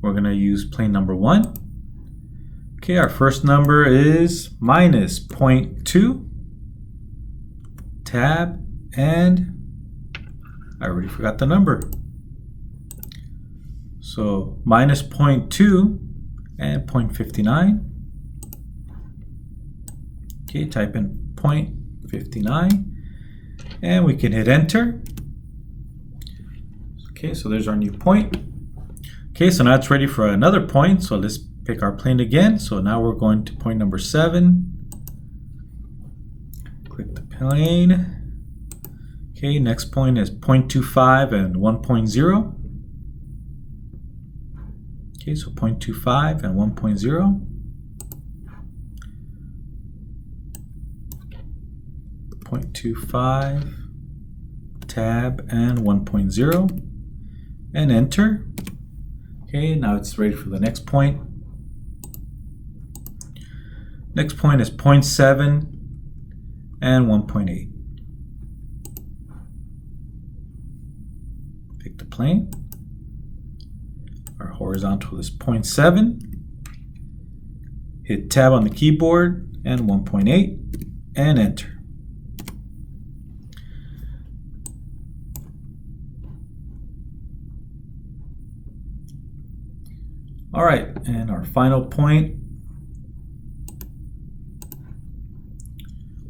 We're going to use plane number 1. Okay, our first number is minus 0.2. Tab, and I already forgot the number. So minus 0.2 and 0.59. Okay, type in 0.59 and we can hit enter. Okay, so there's our new point. Okay, so now it's ready for another point. So let's pick our plane again. So now we're going to point number 7. Click the plane. Okay, next point is 0.25 and 1.0. Okay, so 0.25 and 1.0. 0.25, tab, and 1.0, and enter. Okay, now it's ready for the next point. Next point is 0.7 and 1.8. Pick the plane. Our horizontal is 0.7. Hit tab on the keyboard and 1.8 and enter. All right, and our final point,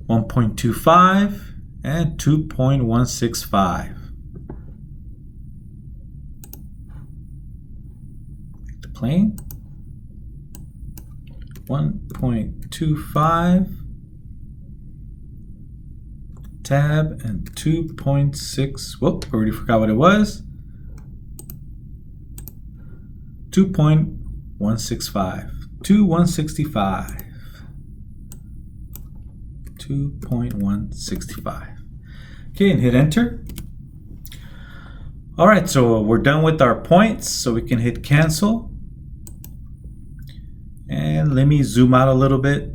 1.25 and 2.165. Pick the plane. 1.25, tab, and 2.6. Whoop, already forgot what it was. 2.165 to 165. 2.165. Okay, and hit enter. All right, so we're done with our points, so we can hit cancel. And let me zoom out a little bit.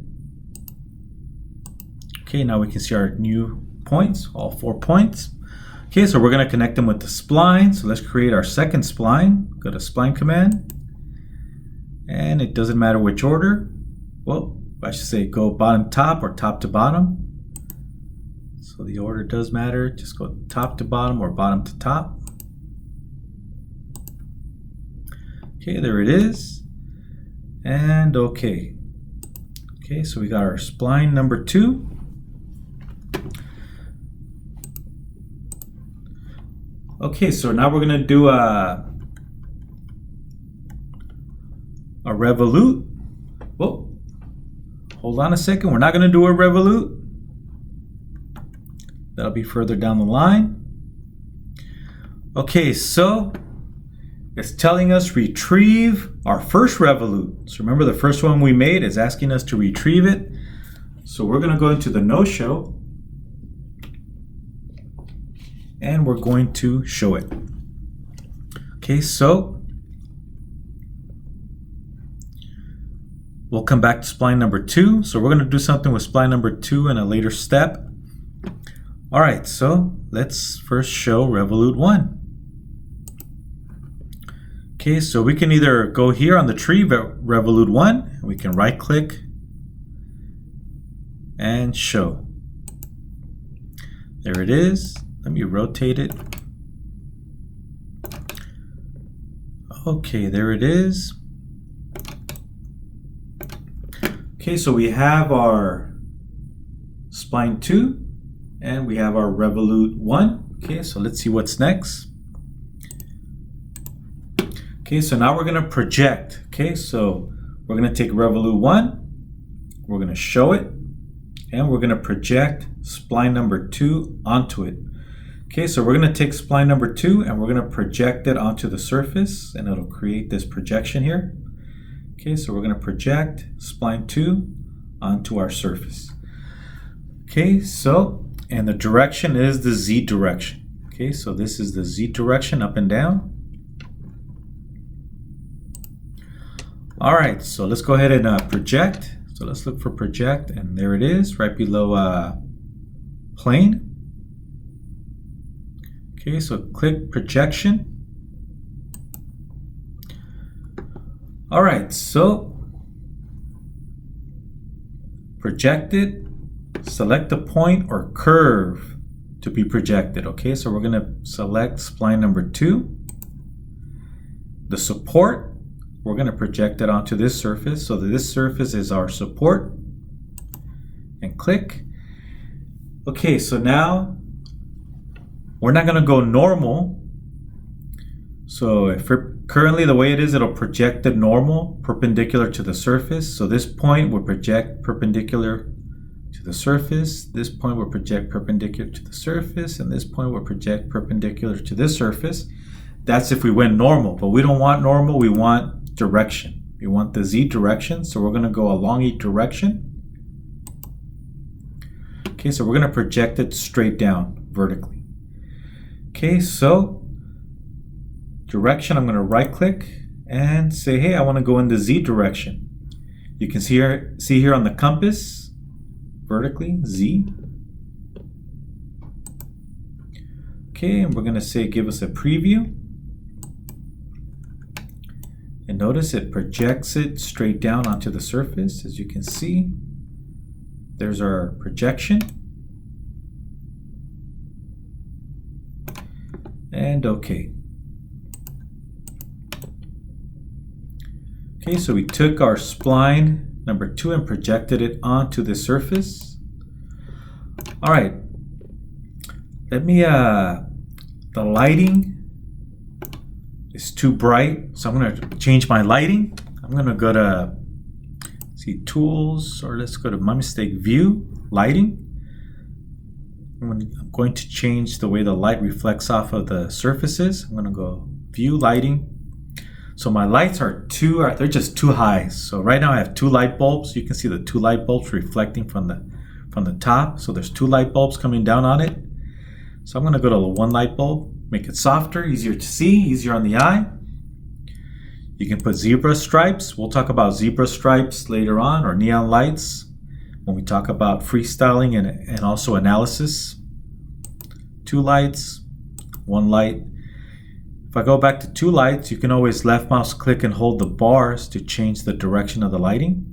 Okay, now we can see our new points, all 4 points. Okay, so we're going to connect them with the spline. So let's create our second spline. Go to spline command. And it doesn't matter which order. Well, I should say go bottom top or top to bottom. So the order does matter. Just go top to bottom or bottom to top. Okay, there it is. And okay. Okay, so we got our spline number 2. Okay, so now we're going to do a Revolut. Whoa, hold on a second. We're not going to do a Revolut. That'll be further down the line. Okay, so it's telling us retrieve our first Revolut. So remember, the first one we made is asking us to retrieve it. So we're going to go into the no show and we're going to show it. Okay, so we'll come back to spline number 2. So we're going to do something with spline number 2 in a later step. All right, so let's first show Revolut 1. Okay, so we can either go here on the tree, Revolut 1, and we can right click and show. There it is. Let me rotate it. Okay, there it is. Okay, so we have our spline 2 and we have our Revolut 1. Okay, so let's see what's next. Okay, so now we're going to project. Okay, so we're going to take Revolut 1, we're going to show it, and we're going to project spline number 2 onto it. Okay, so we're going to take spline number 2 and we're going to project it onto the surface, and it'll create this projection here. Okay, so we're going to project spline 2 onto our surface. Okay, so, and the direction is the Z direction. Okay, so this is the Z direction, up and down. All right, so let's go ahead and project. So let's look for project, and there it is, right below plane. Okay, so click projection. All right, so project it, select the point or curve to be projected. Okay, so we're gonna select spline number 2. The support, we're going to project it onto this surface. So this surface is our support. And click. Okay, so now we're not going to go normal. So if currently the way it is, it'll project the normal perpendicular to the surface. So this point will project perpendicular to the surface. This point will project perpendicular to the surface. And this point will project perpendicular to this surface. That's if we went normal, but we don't want normal. We want direction. We want the Z direction, so we're going to go along each direction. Okay, so we're going to project it straight down vertically. Okay, so direction, I'm going to right click and say, hey, I want to go in the Z direction. You can see here on the compass, vertically, Z. Okay, and we're going to say give us a preview. And notice it projects it straight down onto the surface. As you can see, there's our projection. And OK. Okay, so we took our spline number 2 and projected it onto the surface. All right. Let me, the lighting is too bright, so I'm going to change my lighting. I'm going to go to, see, Tools, or let's go to my mistake, View, Lighting. I'm going to change the way the light reflects off of the surfaces. I'm going to go View, Lighting. So my lights are they're just too high. So right now I have 2 light bulbs. You can see the 2 light bulbs reflecting from the top. So there's 2 light bulbs coming down on it. So I'm going to go to the 1 light bulb, make it softer, easier to see, easier on the eye. You can put zebra stripes. We'll talk about zebra stripes later on, or neon lights when we talk about freestyling and also analysis. 2 lights, 1 light. If I go back to 2 lights, you can always left mouse click and hold the bars to change the direction of the lighting.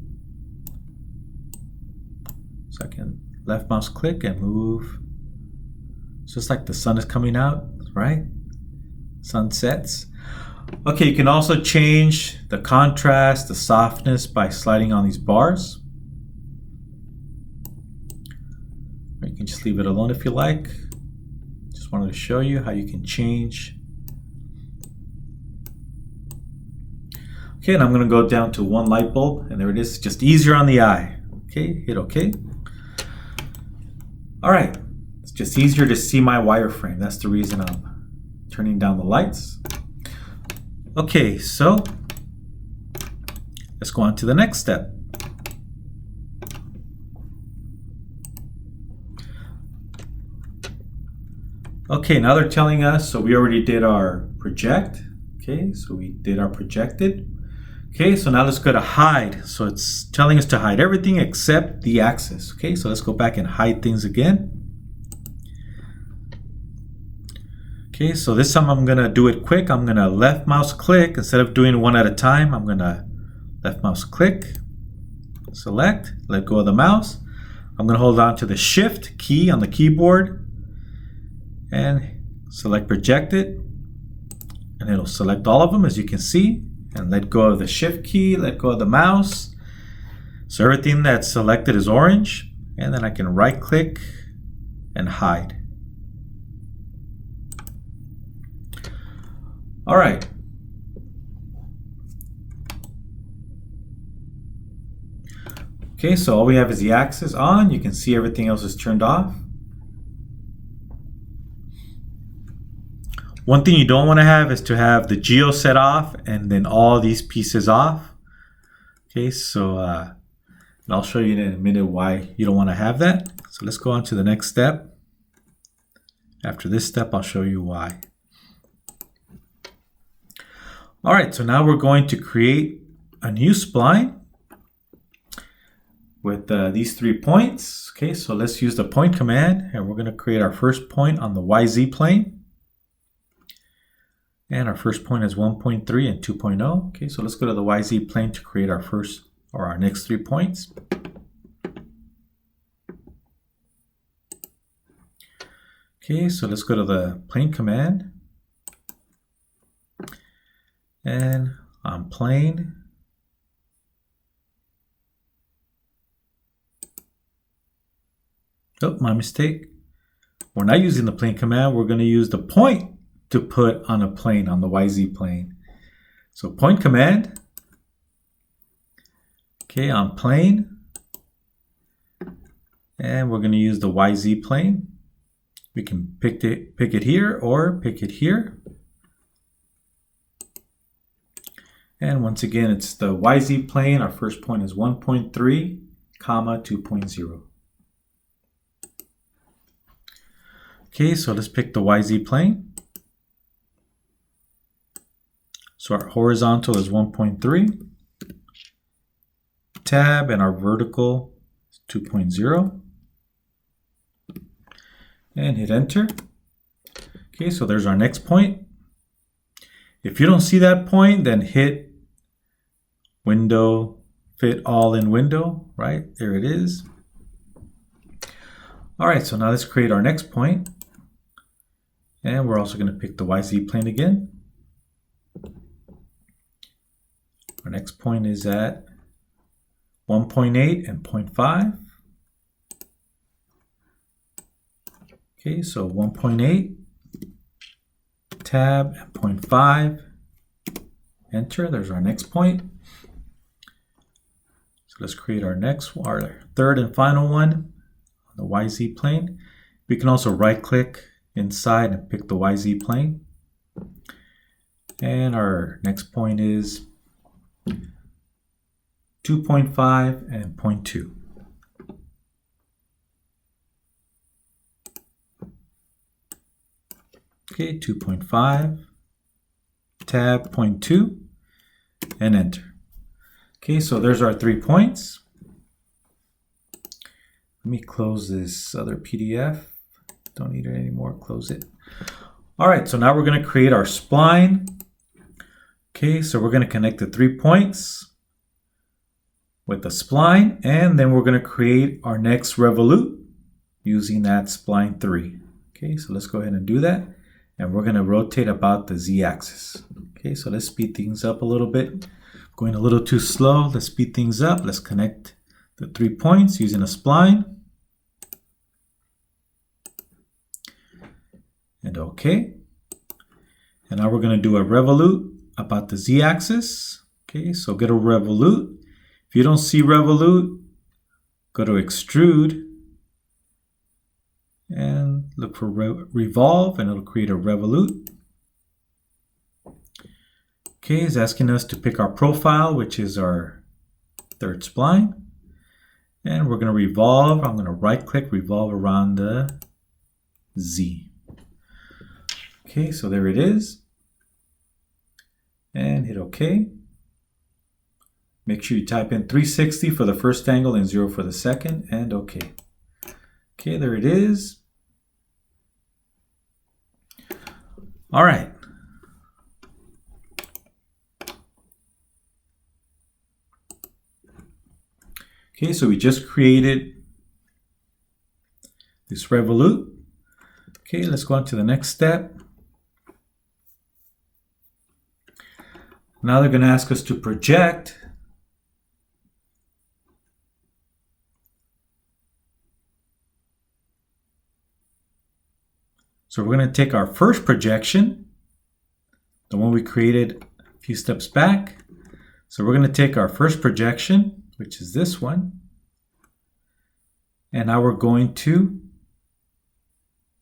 So I can left mouse click and move. It's just like the sun is coming out, right? Sun sets. Okay, you can also change the contrast, the softness by sliding on these bars. Or you can just leave it alone if you like. Just wanted to show you how you can change. Okay, and I'm going to go down to 1 light bulb, and there it is, just easier on the eye. Okay, hit OK. All right. Just easier to see my wireframe. That's the reason I'm turning down the lights. Okay, so let's go on to the next step. Okay, now they're telling us, so we already did our project. Okay, so we did our projected. Okay, so now let's go to hide. So it's telling us to hide everything except the axis. Okay, so let's go back and hide things again. Okay, so this time I'm going to do it quick. I'm going to left mouse click. Instead of doing one at a time, I'm going to left mouse click, select, let go of the mouse. I'm going to hold on to the shift key on the keyboard and select projected. And it'll select all of them, as you can see. And let go of the shift key, let go of the mouse. So everything that's selected is orange. And then I can right click and hide. All right. Okay, so all we have is the axis on. You can see everything else is turned off. One thing you don't want to have is to have the geo set off and then all these pieces off. Okay, so and I'll show you in a minute why you don't want to have that. So let's go on to the next step. After this step, I'll show you why. All right, so now we're going to create a new spline with these 3 points. Okay, so let's use the point command, and we're going to create our first point on the YZ plane. And our first point is 1.3 and 2.0. Okay, so let's go to the YZ plane to create our first or our next 3 points. Okay, so let's go to the plane command. And on plane, oh, my mistake. We're not using the plane command. We're going to use the point to put on a plane, on the YZ plane. So point command, okay, on plane, and we're going to use the YZ plane. We can pick it here or pick it here. And once again, it's the YZ plane. Our first point is 1.3, comma 2.0. Okay, so let's pick the YZ plane. So our horizontal is 1.3. Tab, and our vertical is 2.0. And hit enter. Okay, so there's our next point. If you don't see that point, then hit window, fit all in window, right? There it is. All right, so now let's create our next point. And we're also going to pick the YZ plane again. Our next point is at 1.8 and 0.5. Okay, so 1.8, tab, and 0.5. Enter, there's our next point. So let's create our third and final one on the YZ plane. We can also right click inside and pick the YZ plane. And our next point is 2.5 and 0.2. Okay, 2.5, tab, 0.2, and enter. Okay, so there's our 3 points. Let me close this other PDF. Don't need it anymore, close it. All right, so now we're going to create our spline. Okay, so we're going to connect the 3 points with the spline, and then we're going to create our next Revolut using that spline 3. Okay, so let's go ahead and do that. And we're going to rotate about the z-axis. Okay, so let's speed things up a little bit. Going a little too slow. Let's speed things up. Let's connect the 3 points using a spline. And OK. And now we're going to do a Revolut about the z-axis. Okay, so go to Revolut. If you don't see Revolut, go to Extrude. And look for Revolve, and it'll create a Revolut. Okay, it's asking us to pick our profile, which is our third spline. And we're going to revolve. I'm going to right click, revolve around the Z. Okay, so there it is. And hit OK. Make sure you type in 360 for the first angle and 0 for the second, and OK. Okay, there it is. All right. Okay, so we just created this Revolut. Okay, let's go on to the next step. Now they're going to ask us to project. So we're going to take our first projection, the one we created a few steps back. So we're going to take our first projection, which is this one. And now we're going to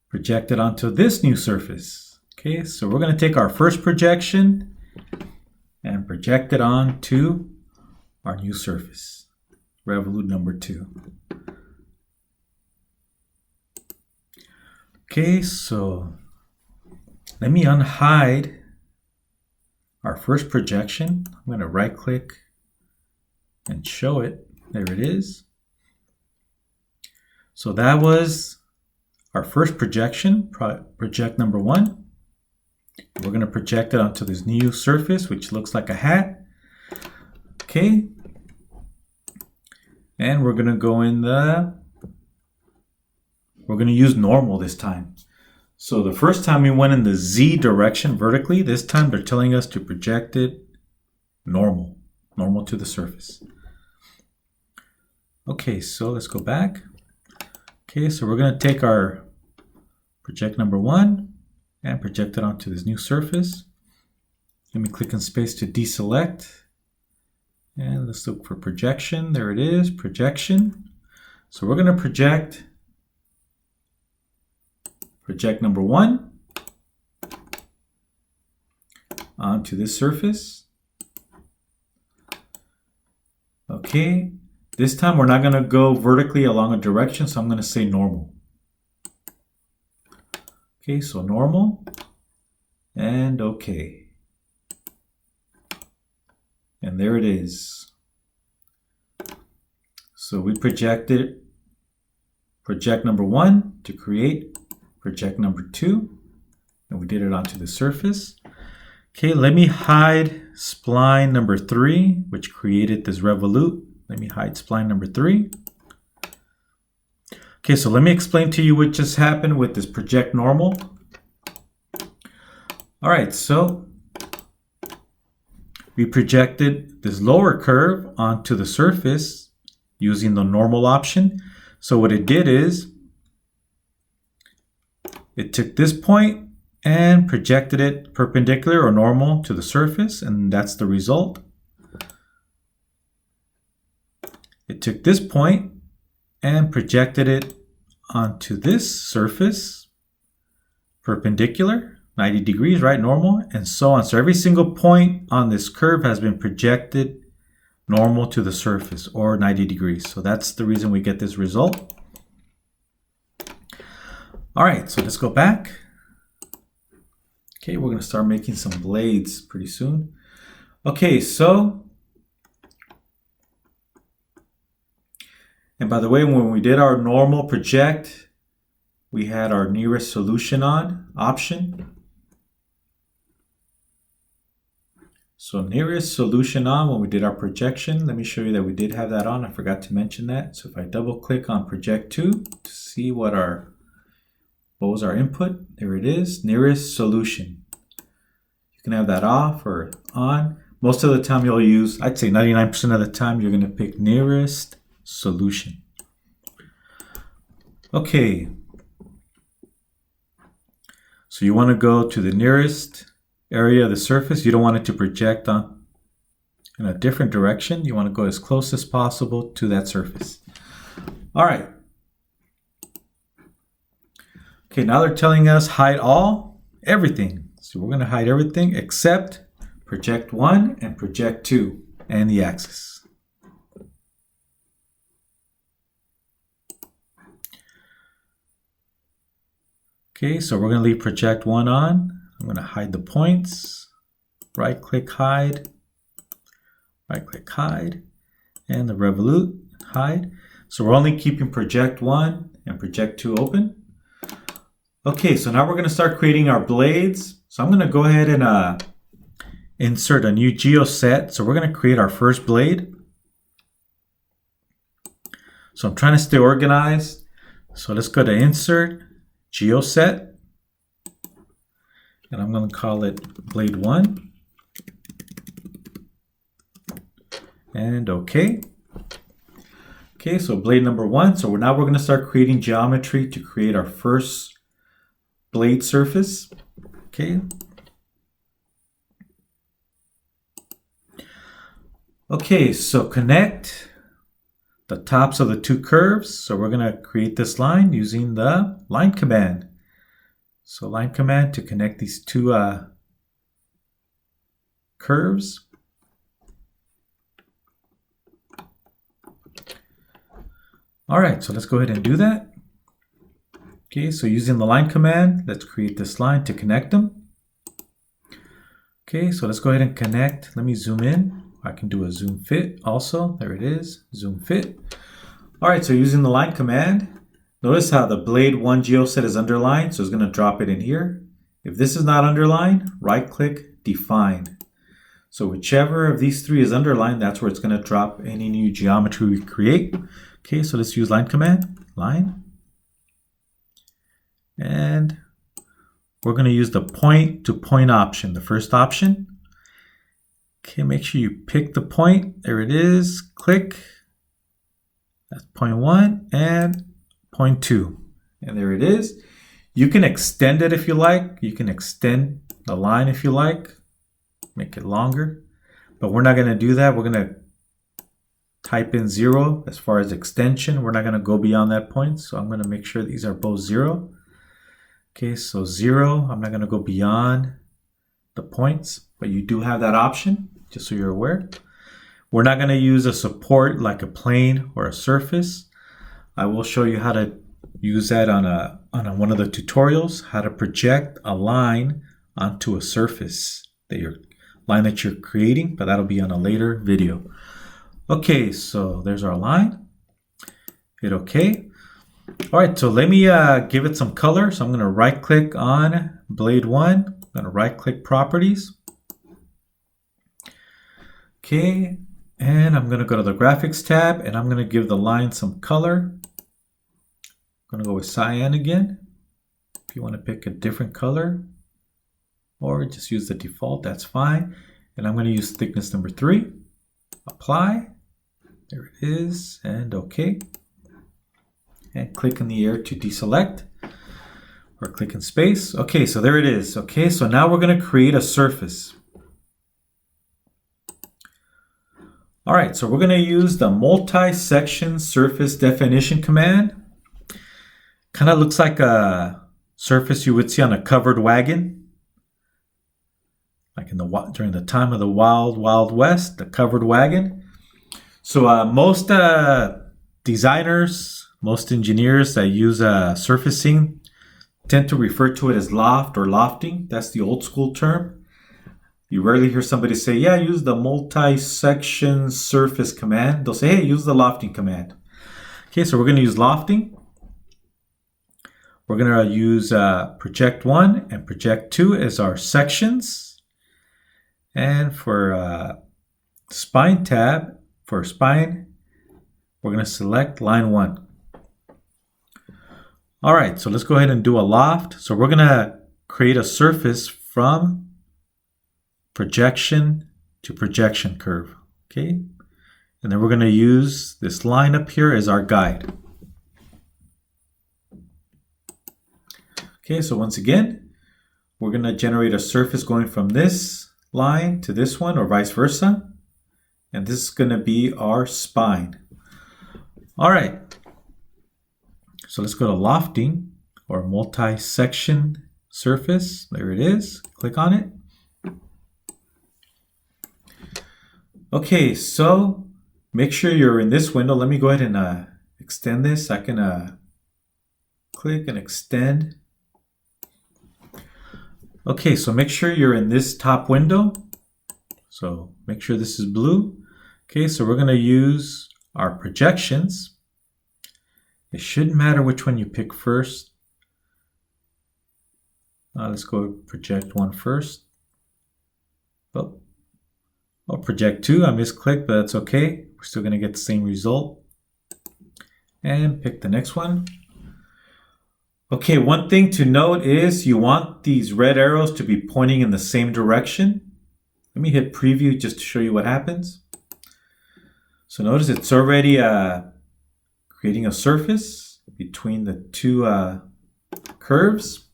project it onto this new surface. Okay, so we're going to take our first projection and project it onto our new surface, Revolut number 2. Okay, so let me unhide our first projection. I'm going to right click and show it. There it is. So that was our first projection, project number 1. We're going to project it onto this new surface, which looks like a hat. Okay. And we're going to go in we're going to use normal this time. So the first time we went in the Z direction vertically, this time they're telling us to project it normal to the surface. Okay, so let's go back. Okay, so we're going to take our project number 1 and project it onto this new surface. Let me click on space to deselect. And let's look for projection. There it is, projection. So we're going to project number 1 onto this surface. Okay, this time we're not going to go vertically along a direction, so I'm going to say normal. Okay, so normal and okay. And there it is. So we projected project number 1 to create project number 2, and we did it onto the surface. Okay, let me hide spline number 3, which created this Revolut. Let me hide spline number 3. Okay, so let me explain to you what just happened with this project normal. All right, so we projected this lower curve onto the surface using the normal option. So what it did is it took this point and projected it perpendicular or normal to the surface, and that's the result. It took this point and projected it onto this surface, perpendicular, 90 degrees, right, normal, and so on. So every single point on this curve has been projected normal to the surface or 90 degrees. So that's the reason we get this result. All right, so let's go back. Okay, we're going to start making some blades pretty soon. Okay, so, and by the way, when we did our normal project, we had our nearest solution on option. So nearest solution on when we did our projection. Let me show you that we did have that on. I forgot to mention that. So if I double click on project 2 to see what was our input, there it is, nearest solution. You can have that off or on. Most of the time you'll use, I'd say 99% of the time, you're going to pick nearest solution. Okay. So you want to go to the nearest area of the surface. You don't want it to project on in a different direction. You want to go as close as possible to that surface. All right. Okay, now they're telling us hide all, everything. So we're going to hide everything except project 1 and project 2 and the axis. Okay, so we're going to leave project 1 on. I'm going to hide the points, right click hide, and the Revolut hide. So we're only keeping project 1 and project 2 open. Okay, so now we're going to start creating our blades. So I'm going to go ahead and insert a new geo set. So we're going to create our first blade. So I'm trying to stay organized. So let's go to insert, geo set. And I'm going to call it blade 1. And okay. Okay, so blade number 1. So now we're going to start creating geometry to create our first blade surface. Okay. Okay, so connect the tops of the two curves. So we're going to create this line using the line command. So line command to connect these two curves. All right, so let's go ahead and do that. Okay, so using the line command, let's create this line to connect them. Okay, so let's go ahead and connect. Let me zoom in. I can do a zoom fit also. There it is, zoom fit. All right, so using the line command, notice how the blade 1 geoset is underlined, so it's going to drop it in here. If this is not underlined, right click, define. So whichever of these three is underlined, that's where it's going to drop any new geometry we create. Okay, so let's use line command, line. And we're going to use the point to point option, the first option. Okay, make sure you pick the point. There it is, click. That's point 1 and point 2. And there it is. You can extend it if you like. You can extend the line if you like. Make it longer. But we're not going to do that. We're going to type in 0 as far as extension. We're not going to go beyond that point. So I'm going to make sure these are both 0. Okay, so 0. I'm not going to go beyond the points. But you do have that option, just so you're aware. We're not going to use a support like a plane or a surface. I will show you how to use that on one of the tutorials, how to project a line onto a surface that you're creating, but that'll be on a later video. Okay, so there's our line. Hit OK. All right, so let me give it some color. So I'm going to right click on blade 1. I'm going to right click properties. Okay, and I'm going to go to the graphics tab and I'm going to give the line some color. I'm going to go with cyan again. If you want to pick a different color or just use the default, that's fine. And I'm going to use thickness number 3. Apply. There it is, and OK. And click in the air to deselect, or click in space. Okay, so there it is. Okay, so now we're going to create a surface. All right, so we're going to use the multi-section surface definition command. Kind of looks like a surface you would see on a covered wagon, like during the time of the Wild West, the covered wagon. So most designers, most engineers that use surfacing tend to refer to it as loft or lofting. That's the old school term. You rarely hear somebody say, yeah, use the multi-section surface command. They'll say, hey, use the lofting command. Okay, so we're going to use lofting. We're going to use project 1 and project 2 as our sections. And for spine tab, for spine, we're going to select line 1. All right, so let's go ahead and do a loft. So we're going to create a surface from projection to projection curve, okay? And then we're going to use this line up here as our guide. Okay, so once again, we're going to generate a surface going from this line to this one or vice versa. And this is going to be our spine. All right. So let's go to lofting or multi-section surface. There it is. Click on it. Okay, so make sure you're in this window. Let me go ahead and extend this. I can click and extend. Okay, so make sure you're in this top window. So make sure this is blue. Okay, so we're going to use our projections. It shouldn't matter which one you pick first. Let's go project 1 first. Oh, project 2. I misclicked, but that's okay. We're still going to get the same result. And pick the next one. Okay, one thing to note is you want these red arrows to be pointing in the same direction. Let me hit preview just to show you what happens. So notice it's already creating a surface between the two curves.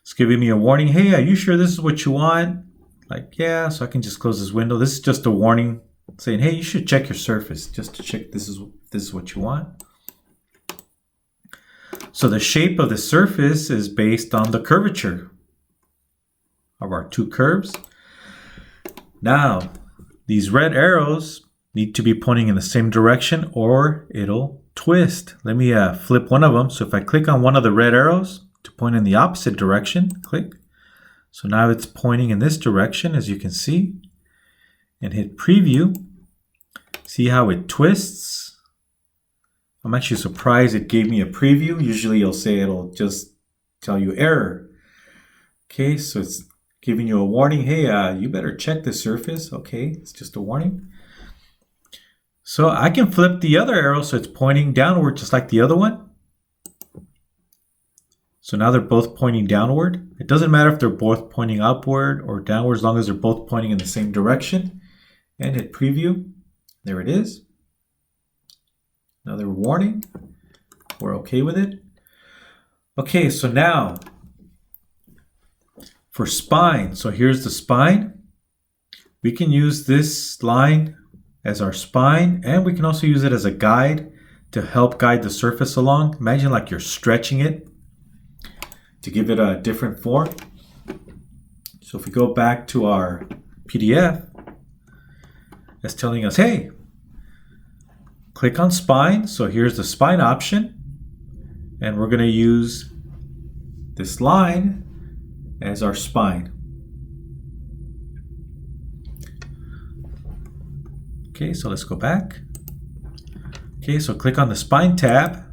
It's giving me a warning. Hey, are you sure this is what you want? Like, yeah, so I can just close this window. This is just a warning saying, hey, you should check your surface just to check this is what you want. So the shape of the surface is based on the curvature of our two curves. Now, these red arrows need to be pointing in the same direction or it'll twist. Let me flip one of them. So if I click on one of the red arrows to point in the opposite direction, click. So now it's pointing in this direction, as you can see, and hit preview. See how it twists? I'm actually surprised it gave me a preview. Usually it'll just tell you error. Okay, so it's giving you a warning. Hey, you better check the surface. Okay, it's just a warning. So I can flip the other arrow so it's pointing downward just like the other one. So now they're both pointing downward. It doesn't matter if they're both pointing upward or downward as long as they're both pointing in the same direction. And hit preview. There it is. Another warning. We're okay with it. Okay, so now for spine. So here's the spine. We can use this line as our spine, and we can also use it as a guide to help guide the surface along. Imagine like you're stretching it to give it a different form. So if we go back to our PDF, it's telling us, hey, click on spine. So here's the spine option. And we're going to use this line as our spine. Okay, so let's go back. Okay, so click on the spine tab.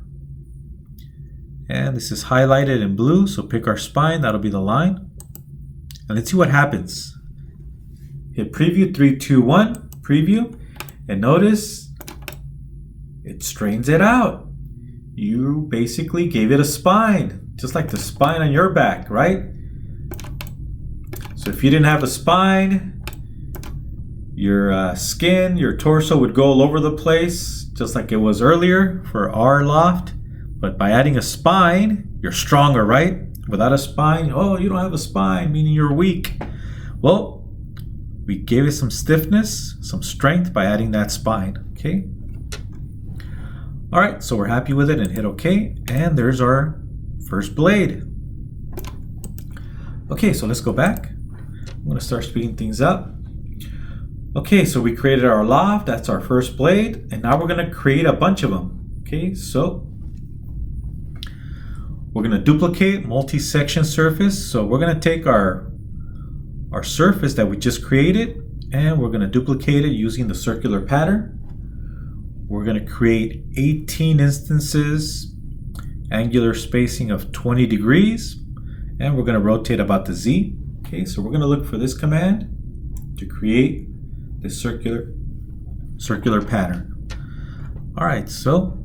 And this is highlighted in blue, so pick our spine, that'll be the line. And let's see what happens. Hit preview, 3, 2, 1, preview, and notice it straightens it out. You basically gave it a spine, just like the spine on your back, right? So if you didn't have a spine, your skin, your torso would go all over the place, just like it was earlier for our loft. But by adding a spine, you're stronger, right? Without a spine, oh, you don't have a spine, meaning you're weak. Well, we gave it some stiffness, some strength by adding that spine, okay? All right, so we're happy with it and hit OK. And there's our first blade. Okay, so let's go back. I'm going to start speeding things up. Okay, so we created our loft. That's our first blade. And now we're going to create a bunch of them. Okay, so we're going to duplicate multi-section surface. So we're going to take our surface that we just created and we're going to duplicate it using the circular pattern. We're going to create 18 instances, angular spacing of 20 degrees, and we're going to rotate about the Z. Okay, so we're going to look for this command to create this circular pattern. All right, so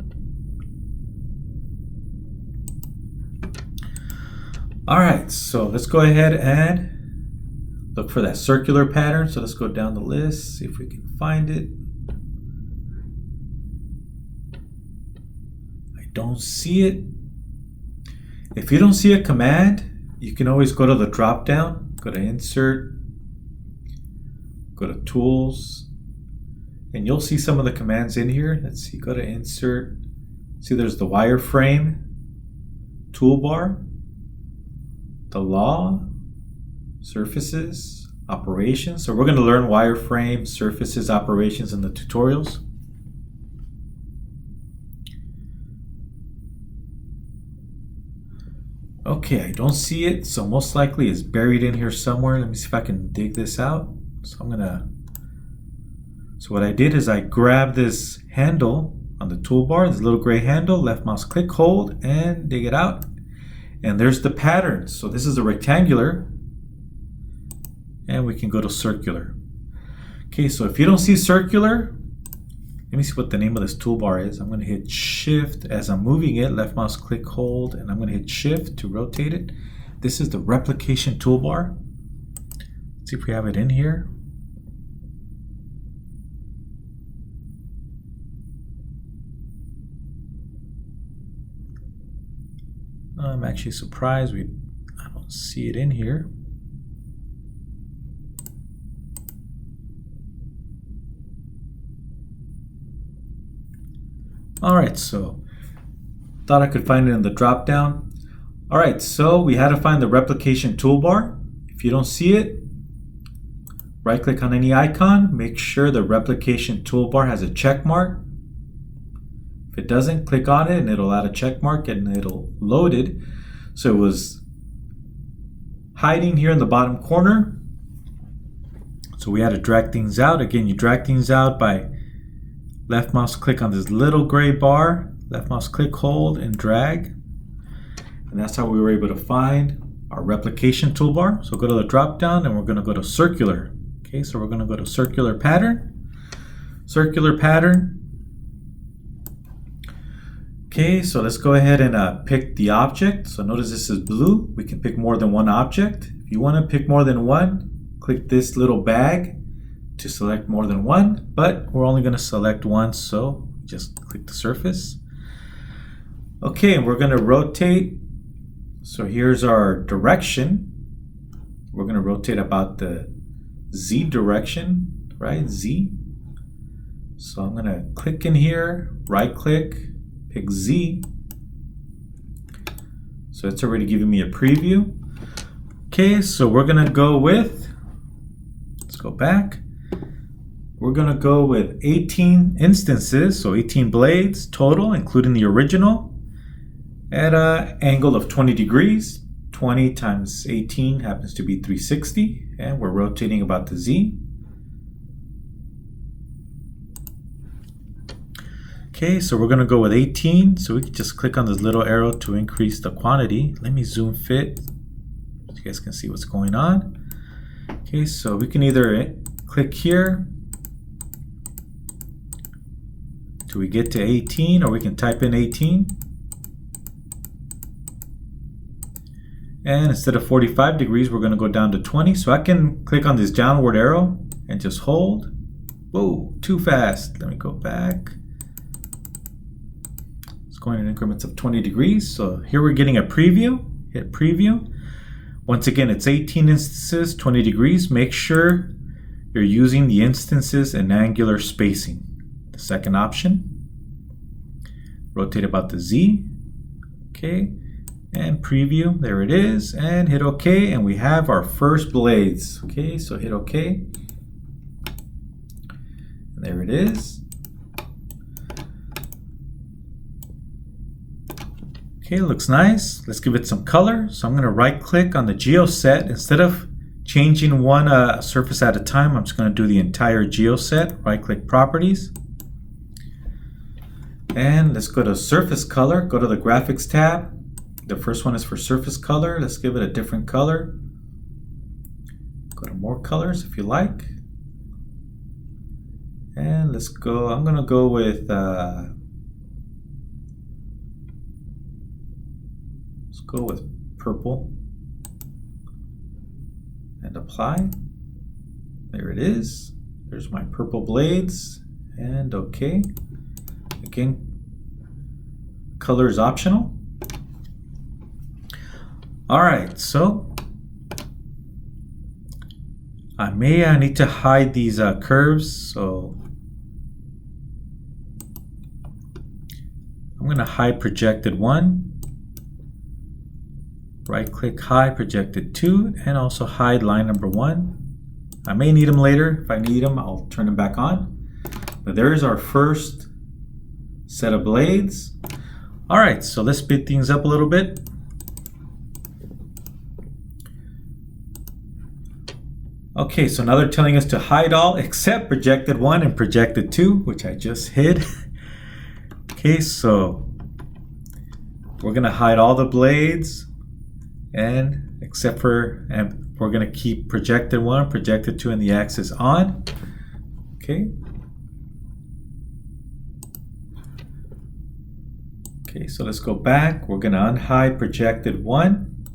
let's go ahead and look for that circular pattern. So let's go down the list, see if we can find it. I don't see it. If you don't see a command, you can always go to the drop down, go to Insert, go to Tools, and you'll see some of the commands in here. Let's see, go to Insert. See, there's the wireframe toolbar, the law, surfaces, operations. So we're going to learn wireframe, surfaces, operations in the tutorials. Okay, I don't see it, so most likely it's buried in here somewhere. Let me see if I can dig this out. So what I did is I grabbed this handle on the toolbar, this little gray handle, left mouse click, hold, and dig it out. And there's the pattern. So this is a rectangular, and we can go to circular. Okay, so if you don't see circular, let me see what the name of this toolbar is. I'm going to hit Shift as I'm moving it, left mouse click, hold, and I'm going to hit Shift to rotate it. This is the Replication Toolbar. Let's see if we have it in here. I'm actually surprised I don't see it in here. All right, so thought I could find it in the drop down. All right, so we had to find the Replication Toolbar. If you don't see it, right click on any icon, make sure the Replication Toolbar has a check mark. If it doesn't, click on it and it'll add a check mark and it'll load it. So it was hiding here in the bottom corner. So we had to drag things out. Again, you drag things out by left mouse click on this little gray bar, left mouse click, hold, and drag. And that's how we were able to find our Replication Toolbar. So go to the drop down and we're going to go to circular. Okay, so we're going to go to circular pattern. Circular pattern. Okay, so let's go ahead and pick the object. So notice this is blue. We can pick more than one object. If you want to pick more than one, click this little bag to select more than one, but we're only going to select one, so just click the surface. Okay, and we're going to rotate. So here's our direction. We're going to rotate about the Z direction, right? Z. So I'm going to click in here, right click, pick Z. So it's already giving me a preview. Okay, so we're going to go with, let's go back. We're going to go with 18 instances, so 18 blades total, including the original. at an angle of 20 degrees. 20 times 18 happens to be 360, and we're rotating about the Z. Okay, so we're going to go with 18, so we can just click on this little arrow to increase the quantity. Let me zoom fit so you guys can see what's going on. Okay, so we can either click here till we get to 18, or we can type in 18. And instead of 45 degrees, we're going to go down to 20. So I can click on this downward arrow and just hold. Whoa, too fast. Let me go back. It's going in increments of 20 degrees. So here we're getting a preview. Hit preview. Once again, it's 18 instances, 20 degrees. Make sure you're using the instances in angular spacing. The second option. Rotate about the Z. Okay. And preview, there it is, and hit OK, and we have our first blades. Okay, so hit OK. And there it is. Okay, looks nice. Let's give it some color. So I'm going to right click on the geoset. Instead of changing one surface at a time, I'm just going to do the entire geoset. Right click properties. And let's go to surface color, go to the graphics tab. The first one is for surface color. Let's give it a different color. Go to more colors if you like. And let's go, I'm going to go with, let's go with purple. And apply. There it is. There's my purple blades. And OK. Again, color is optional. Alright, so I need to hide these curves, so I'm going to hide projected 1, right click hide projected 2, and also hide line number 1. I may need them later. If I need them, I'll turn them back on. But there's our first set of blades. Alright, so let's speed things up a little bit. Okay, so now they're telling us to hide all except projected 1 and projected 2, which I just hid. Okay, so we're going to hide all the blades, and except for, and we're going to keep projected 1, projected 2, and the axis on. Okay. Okay, so let's go back. We're going to unhide projected 1,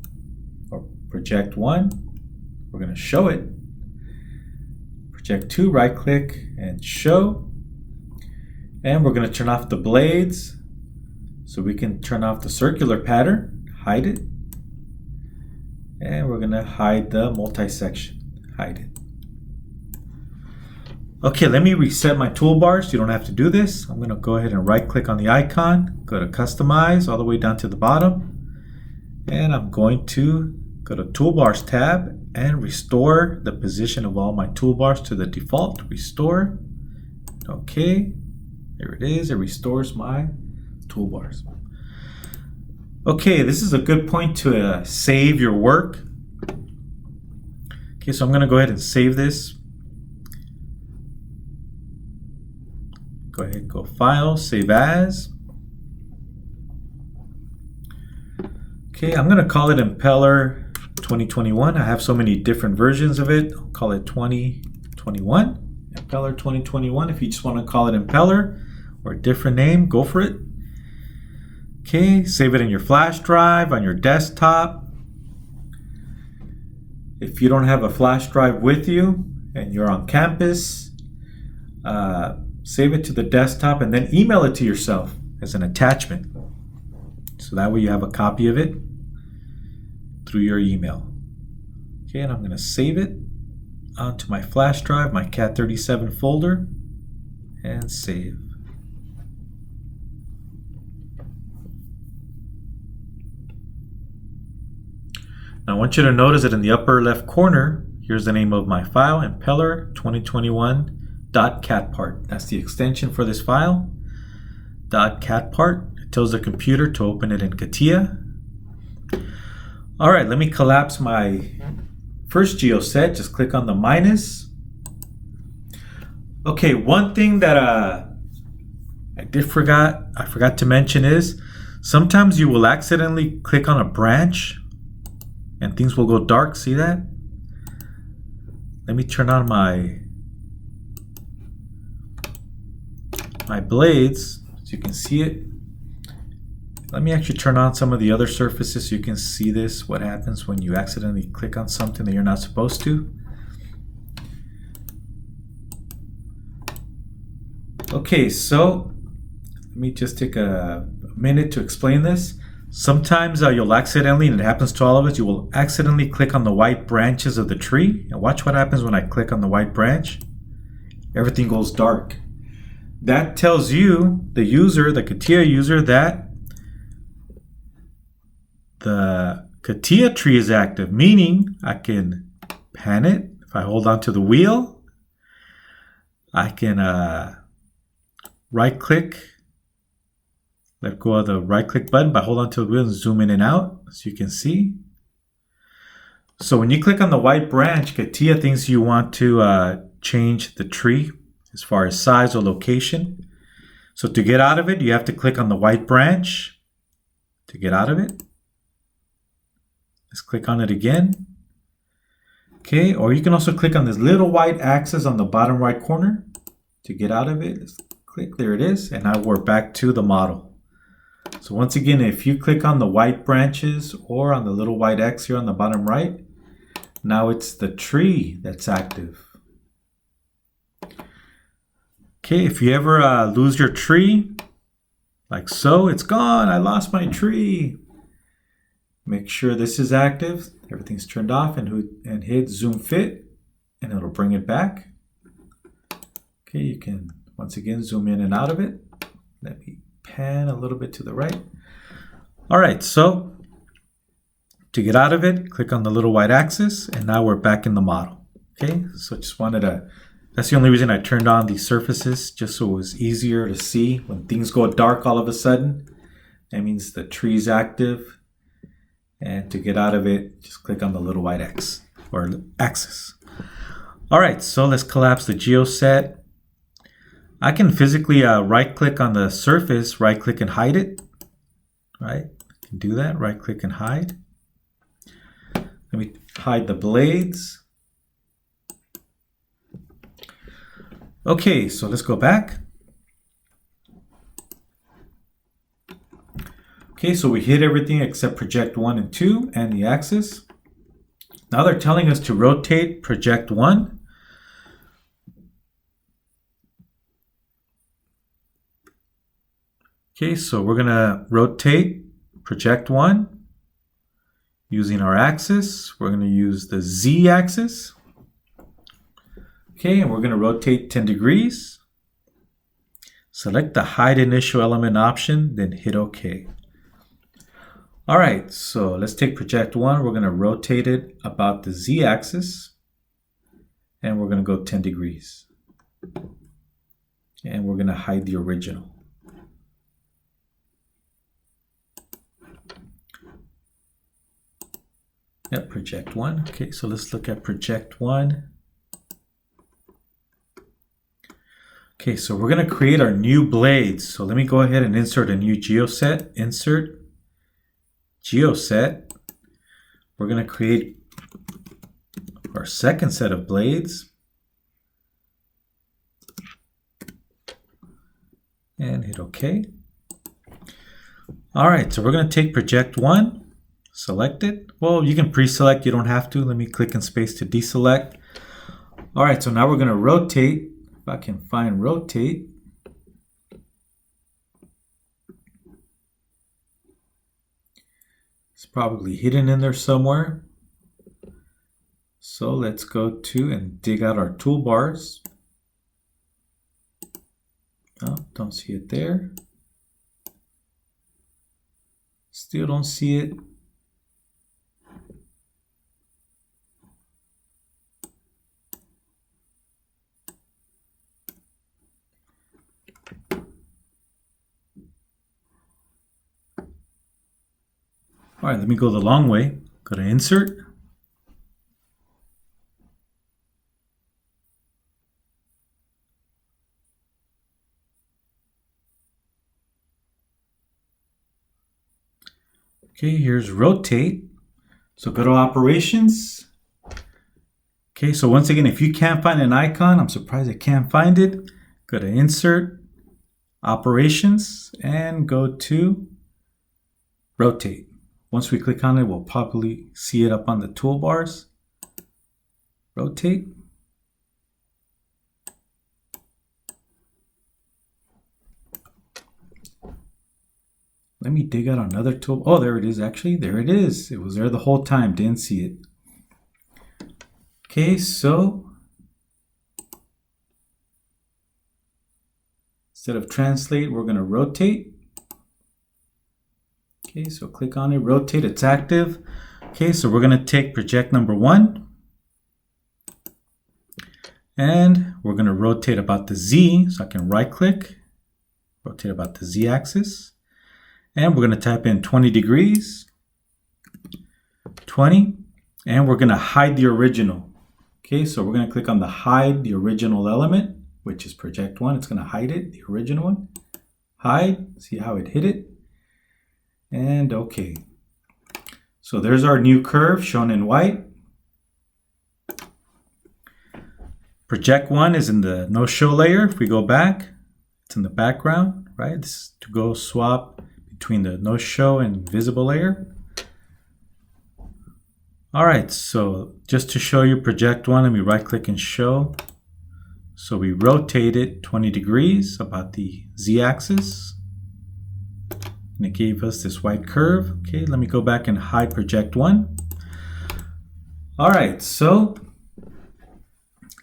or project 1. We're going to show it. Project 2, right click and show. And we're going to turn off the blades so we can turn off the circular pattern, hide it. And we're going to hide the multi-section, hide it. Okay, let me reset my toolbars. You don't have to do this. I'm going to go ahead and right click on the icon, go to customize all the way down to the bottom. And I'm going to go to Toolbars tab and restore the position of all my toolbars to the default. Restore. Okay, there it is. It restores my toolbars. Okay, this is a good point to save your work. Okay, so I'm going to go ahead and save this. Go ahead and go File, Save As. Okay, I'm going to call it Impeller 2021. I have so many different versions of it. I'll call it 2021. Impeller 2021. If you just want to call it Impeller or a different name, go for it. Okay, save it in your flash drive, on your desktop. If you don't have a flash drive with you and you're on campus, save it to the desktop and then email it to yourself as an attachment. So that way you have a copy of it through your email. Okay, and I'm going to save it onto my flash drive, my Cat37 folder, and save. Now I want you to notice that in the upper left corner, here's the name of my file, Impeller 2021.catpart. That's the extension for this file. .catpart. It tells the computer to open it in Catia. All right, let me collapse my first geoset. Just click on the minus. Okay, one thing that I forgot to mention is sometimes you will accidentally click on a branch and things will go dark. See that? Let me turn on my blades so you can see it. Let me actually turn on some of the other surfaces so you can see this, what happens when you accidentally click on something that you're not supposed to. Okay, so let me just take a minute to explain this. Sometimes you'll accidentally, and it happens to all of us, you will accidentally click on the white branches of the tree. And watch what happens when I click on the white branch. Everything goes dark. That tells you, the user, the Catia user, that the Catia tree is active, meaning I can pan it. If I hold on to the wheel, I can right click, let go of the right click button by hold on to the wheel and zoom in and out so you can see. So when you click on the white branch, Catia thinks you want to change the tree as far as size or location. So to get out of it, you have to click on the white branch to get out of it. Let's click on it again. Okay, or you can also click on this little white axis on the bottom right corner to get out of it. Let's click, there it is, and now we're back to the model. So once again, if you click on the white branches or on the little white X here on the bottom right, now it's the tree that's active. Okay, if you ever lose your tree, like so, it's gone, I lost my tree. Make sure this is active, everything's turned off, and hit zoom fit, and it'll bring it back. Okay, you can once again zoom in and out of it. Let me pan a little bit to the right. All right, so to get out of it, click on the little white axis, and now we're back in the model. Okay, so just wanted to, that's the only reason I turned on these surfaces, just so it was easier to see when things go dark all of a sudden. That means the tree's active. And to get out of it, just click on the little white X or axis. All right, so let's collapse the geoset. I can physically right click on the surface, right click and hide it. Right, I can do that, right click and hide. Let me hide the blades. Okay, so let's go back. Okay, so we hit everything except project 1 and 2 and the axis. Now they're telling us to rotate project 1. Okay, so we're going to rotate project 1 using our axis. We're going to use the Z axis. Okay, and we're going to rotate 10 degrees. Select the hide initial element option, then hit OK. All right, so let's take project 1. We're going to rotate it about the Z axis, and we're going to go 10 degrees. And we're going to hide the original. Yep, project 1. Okay, so let's look at project 1. Okay, so we're going to create our new blades. So let me go ahead and insert a new geoset. Insert geoset. We're going to create our second set of blades. And hit OK. All right, so we're going to take project 1. Select it. Well, you can pre-select, you don't have to. Let me click and space to deselect. All right, so now we're going to rotate. If I can find rotate. It's probably hidden in there somewhere. So let's go to and dig out our toolbars. Oh, don't see it there. Still don't see it. All right, let me go the long way. Go to Insert. Okay, here's Rotate. So go to Operations. Okay, so once again, if you can't find an icon, I'm surprised I can't find it. Go to Insert, Operations, and go to Rotate. Once we click on it, we'll probably see it up on the toolbars. Rotate. Let me dig out another tool. Oh, there it is, actually. There it is. It was there the whole time. Didn't see it. Okay, so instead of translate, we're going to rotate. Okay, so click on it, rotate, it's active. Okay, so we're going to take project number 1. And we're going to rotate about the Z. So I can right click, rotate about the Z axis. And we're going to type in 20 degrees, 20, and we're going to hide the original. Okay, so we're going to click on the hide the original element, which is project 1. It's going to hide it, the original one. Hide, see how it hid it. And okay. So there's our new curve shown in white. Project 1 is in the no-show layer. If we go back, it's in the background, right? This is to go swap between the no-show and visible layer. All right, so just to show you project 1, let me right-click and show. So we rotate it 20 degrees about the Z-axis. And it gave us this white curve. Okay, let me go back and hide project 1. All right, so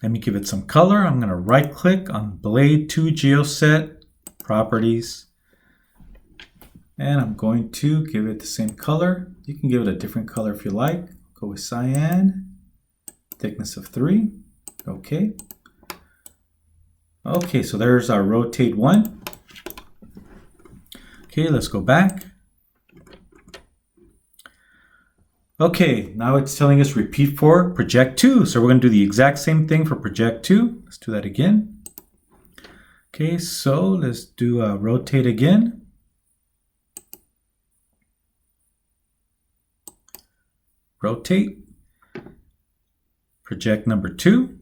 let me give it some color. I'm going to right click on Blade 2 Geoset Properties. And I'm going to give it the same color. You can give it a different color if you like. Go with cyan, thickness of 3. Okay. Okay, so there's our rotate 1. Okay, let's go back. Okay, now it's telling us repeat for project 2. So we're going to do the exact same thing for project 2. Let's do that again. Okay, so let's do a rotate again. Rotate. Project number 2.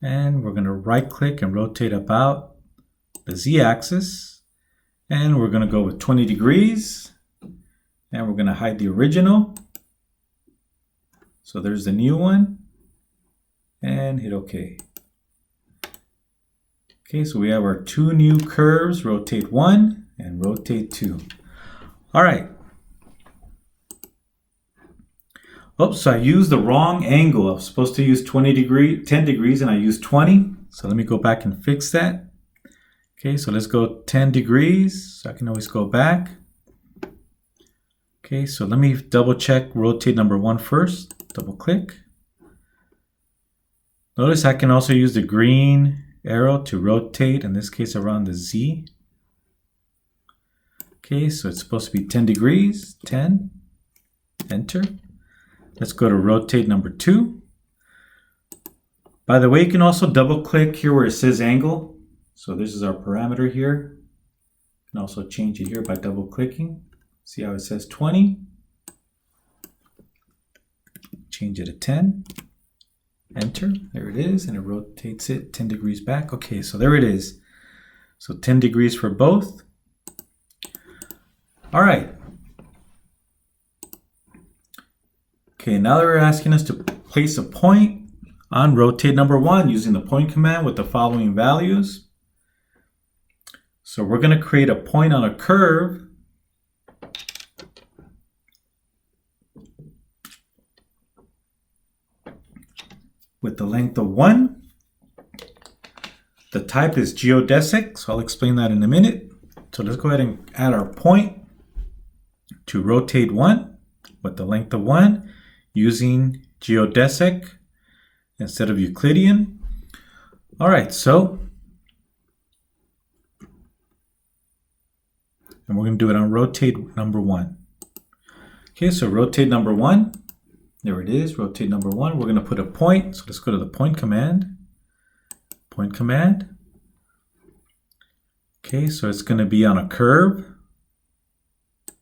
And we're going to right click and rotate about the Z-axis. And we're going to go with 20 degrees. And we're going to hide the original. So there's the new one. And hit OK. Okay, so we have our 2 new curves, rotate 1 and rotate 2. All right. Oops, so I used the wrong angle. I was supposed to use 10 degrees and I used 20. So let me go back and fix that. Okay, so let's go 10 degrees. So I can always go back. Okay, so let me double check rotate number 1 first. Double click. Notice I can also use the green arrow to rotate, in this case around the Z. Okay, so it's supposed to be 10 degrees, 10, enter. Let's go to rotate number 2. By the way, you can also double click here where it says angle. So this is our parameter here. You can also change it here by double clicking. See how it says 20. Change it to 10. Enter. There it is. And it rotates it 10 degrees back. Okay, so there it is. So 10 degrees for both. All right. Okay, now they're asking us to place a point on rotate number 1 using the point command with the following values. So we're going to create a point on a curve with the length of 1. The type is geodesic, so I'll explain that in a minute. So let's go ahead and add our point to rotate 1 with the length of 1 using geodesic instead of Euclidean. All right, so and we're going to do it on rotate number 1. Okay, so rotate number 1. There it is, rotate number 1. We're going to put a point. So let's go to the point command. Point command. Okay, so it's going to be on a curve.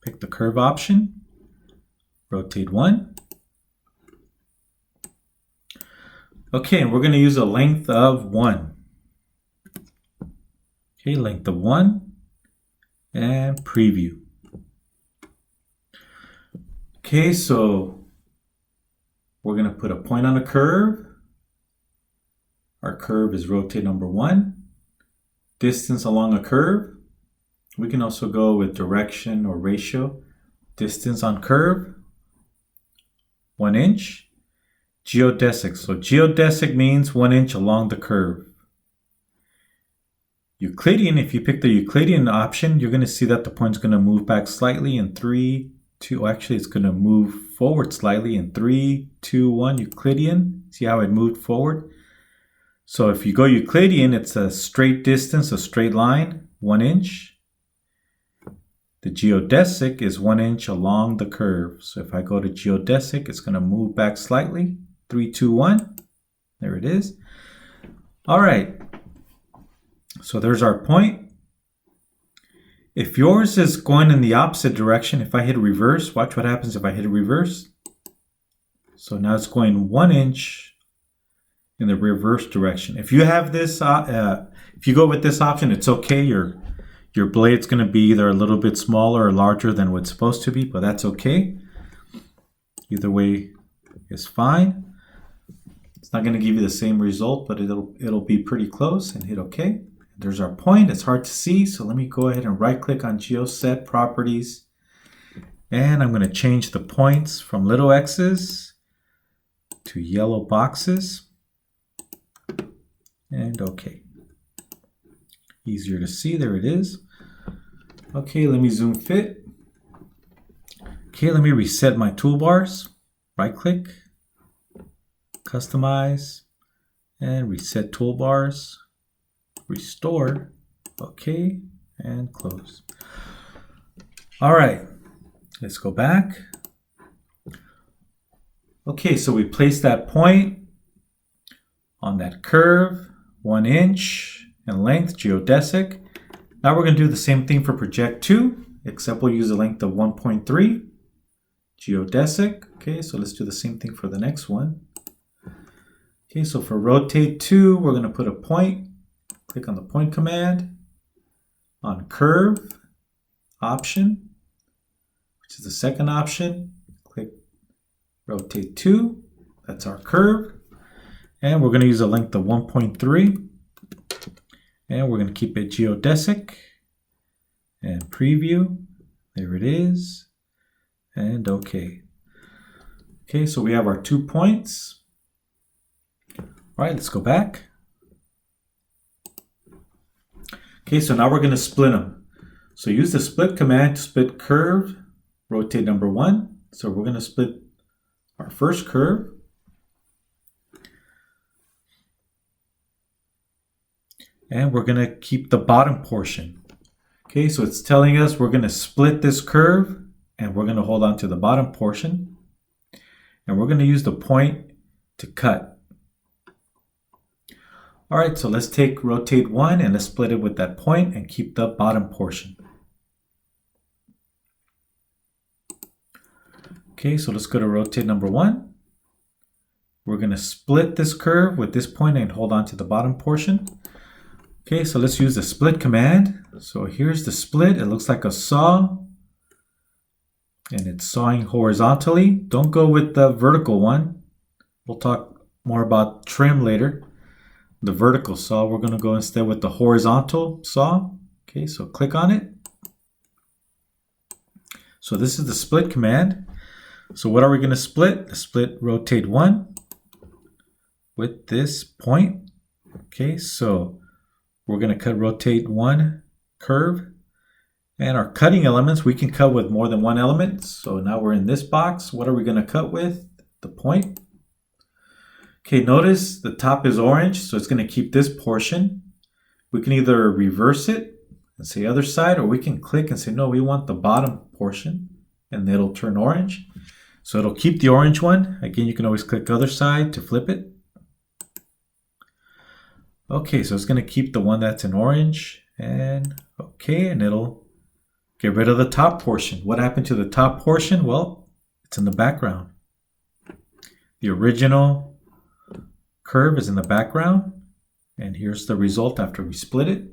Pick the curve option. Rotate 1. Okay, and we're going to use a length of 1. Okay, length of 1. And preview. Okay, so we're going to put a point on a curve. Our curve is rotate number 1. Distance along a curve. We can also go with direction or ratio. Distance on curve, 1 inch. Geodesic. So geodesic means 1 inch along the curve. Euclidean, if you pick the Euclidean option, you're going to see that the point's going to move back slightly in 3, 2, actually it's going to move forward slightly in 3, 2, 1, Euclidean. See how it moved forward? So if you go Euclidean, it's a straight distance, a straight line, 1 inch. The geodesic is 1 inch along the curve. So if I go to geodesic, it's going to move back slightly, 3, 2, 1. There it is. All right. So there's our point. If yours is going in the opposite direction, if I hit reverse, watch what happens if I hit reverse. So now it's going 1 inch in the reverse direction. If you have this, if you go with this option, it's okay. Your blade's going to be either a little bit smaller or larger than what it's supposed to be, but that's okay. Either way is fine. It's not going to give you the same result, but it'll be pretty close, and hit OK. There's our point. It's hard to see, so let me go ahead and right-click on GeoSet Properties, and I'm going to change the points from little x's to yellow boxes, and OK. Easier to see. There it is. Okay, let me zoom fit. Okay, let me reset my toolbars. Right-click, customize, and reset toolbars. Restore, okay, and close. All right, let's go back. Okay, so we placed that point on that curve, 1 inch in length, geodesic. Now we're going to do the same thing for project 2, except we'll use a length of 1.3, geodesic. Okay, so let's do the same thing for the next one. Okay, so for rotate 2, we're going to put a point. Click on the point command, on curve option, which is the second option. Click rotate 2, that's our curve. And we're going to use a length of 1.3. And we're going to keep it geodesic. And preview, there it is. And OK. Okay, so we have our 2 points. All right, let's go back. Okay, so now we're going to split them. So use the split command to split curve, rotate number 1. So we're going to split our first curve. And we're going to keep the bottom portion. Okay, so it's telling us we're going to split this curve and we're going to hold on to the bottom portion. And we're going to use the point to cut. All right, so let's take rotate 1 and let's split it with that point and keep the bottom portion. Okay, so let's go to rotate number 1. We're going to split this curve with this point and hold on to the bottom portion. Okay, so let's use the split command. So here's the split. It looks like a saw. And it's sawing horizontally. Don't go with the vertical one. We'll talk more about trim later. The vertical saw, we're going to go instead with the horizontal saw. Okay, so click on it. So this is the split command. So what are we going to split? The split rotate 1 with this point. Okay, so we're going to cut rotate 1 curve. And our cutting elements, we can cut with more than one element. So now we're in this box. What are we going to cut with? The point. Okay, notice the top is orange, so it's going to keep this portion. We can either reverse it and say other side, or we can click and say, no, we want the bottom portion. and it'll turn orange. So it'll keep the orange one. Again, you can always click other side to flip it. Okay, so it's going to keep the one that's in orange, and okay, and it'll get rid of the top portion. What happened to the top portion? Well, it's in the background. The original curve is in the background, and here's the result after we split it.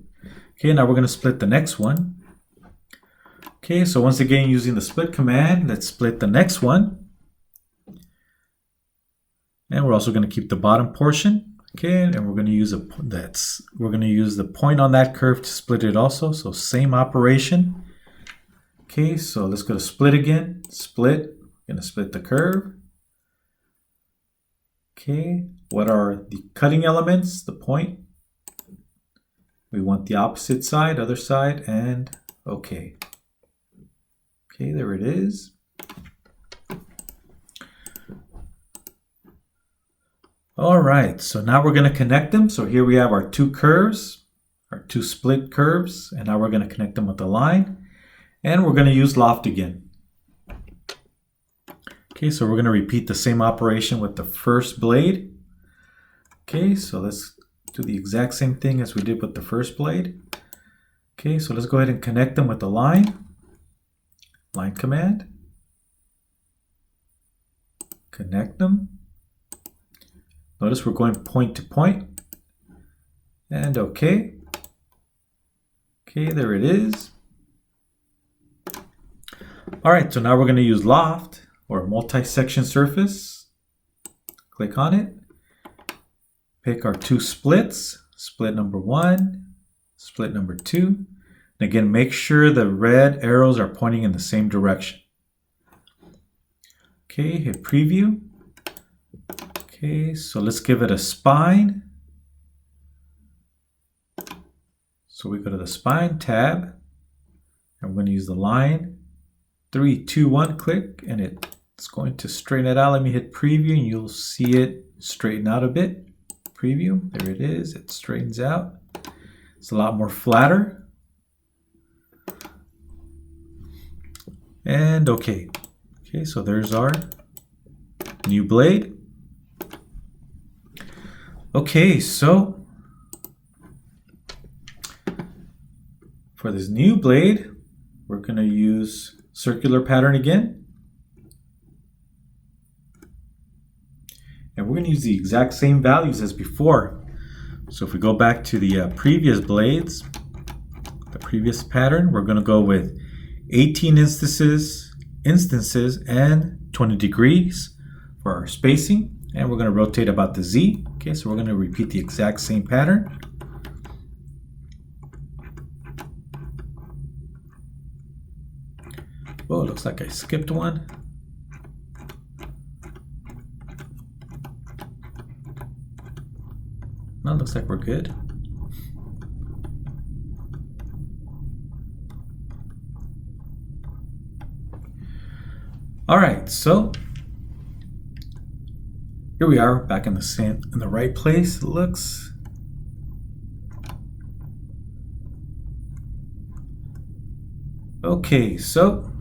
Okay, now we're going to split the next one. Okay, so once again, using the split command, let's split the next one. And we're also going to keep the bottom portion. Okay, and we're going to use the point on that curve to split it also. So same operation. Okay, so let's go to split again. Split. We're going to split the curve. Okay, what are the cutting elements? The point. We want the opposite side, other side, and okay. Okay, there it is. All right, so now we're going to connect them. So here we have our two curves, our two split curves, and now we're going to connect them with a line. And we're going to use Loft again. Okay, so we're going to repeat the same operation with the first blade. Okay, so let's do the exact same thing as we did with the first blade. Okay, so let's go ahead and connect them with the line. Line command. Connect them. Notice we're going point to point. And okay. Okay, there it is. All right, so now we're going to use Loft or multi-section surface. Click on it. Pick our two splits. Split number 1, split number 2. And again, make sure the red arrows are pointing in the same direction. Okay, hit preview. Okay, so let's give it a spine. So we go to the spine tab, and we're going to use the line. 3, 2, 1, click, and it's going to straighten it out. Let me hit preview, and you'll see it straighten out a bit. Preview, there it is. It straightens out. It's a lot more flatter. And okay. Okay, so there's our new blade. Okay, so for this new blade, we're going to use circular pattern again. And we're going to use the exact same values as before. So if we go back to the previous blades, the previous pattern, we're going to go with 18 instances and 20 degrees for our spacing. And we're going to rotate about the Z. Okay, so we're going to repeat the exact same pattern. Oh, it looks like I skipped one. No, looks like we're good. All right, so here we are back in the right place. It looks. Okay, so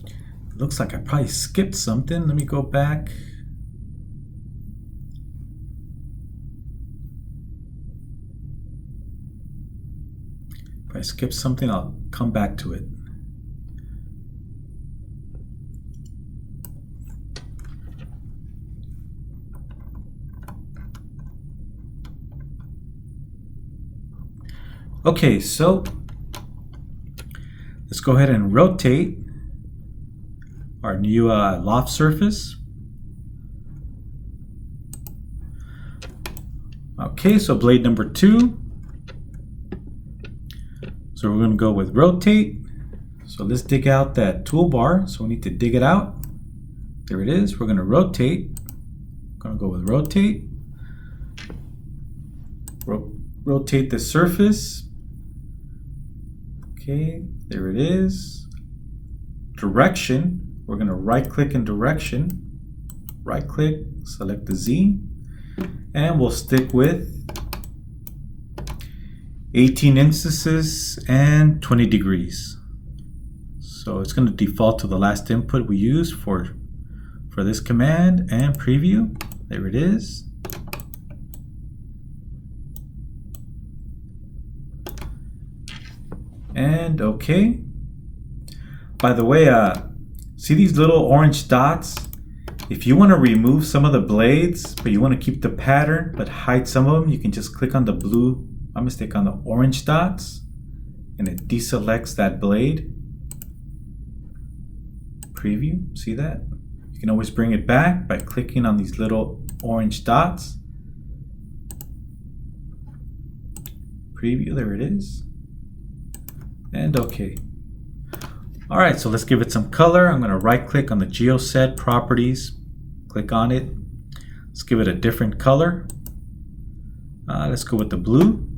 it looks like I probably skipped something. Let me go back. If I skip something, I'll come back to it. Okay, so let's go ahead and rotate our new loft surface. Okay, so blade number 2. So we're going to go with rotate. So let's dig out that toolbar. So we need to dig it out. There it is. We're going to rotate. I'm going to go with rotate. Rotate the surface. Okay, there it is. Direction. We're going to right click in direction. Right click, select the Z. And we'll stick with 18 instances and 20 degrees. So it's going to default to the last input we used for this command, and preview. There it is. And OK. By the way, see these little orange dots? If you want to remove some of the blades, but you want to keep the pattern but hide some of them, you can just click on the blue, on the orange dots, and it deselects that blade. Preview, see that? You can always bring it back by clicking on these little orange dots. Preview, there it is. And OK. All right, so let's give it some color. I'm going to right click on the geoset properties, click on it. Let's give it a different color. Let's go with the blue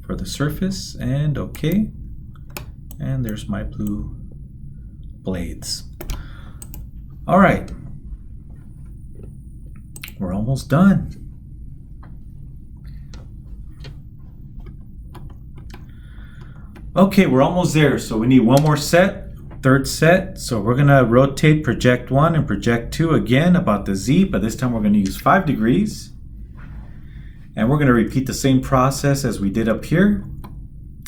for the surface, and OK. And there's my blue blades. All right, we're almost done. Okay, we're almost there. So we need one more set, third set. So we're gonna rotate project 1 and project 2 again about the Z, but this time we're gonna use 5 degrees. And we're gonna repeat the same process as we did up here.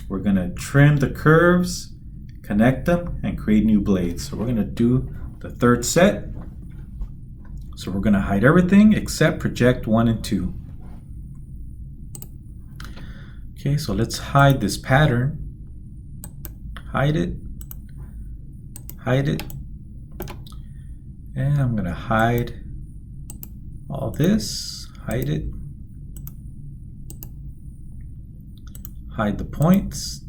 We're gonna trim the curves, connect them, and create new blades. So we're gonna do the third set. So we're gonna hide everything except project 1 and 2. Okay, so let's hide this pattern. Hide it, and I'm going to hide all this, hide it, hide the points.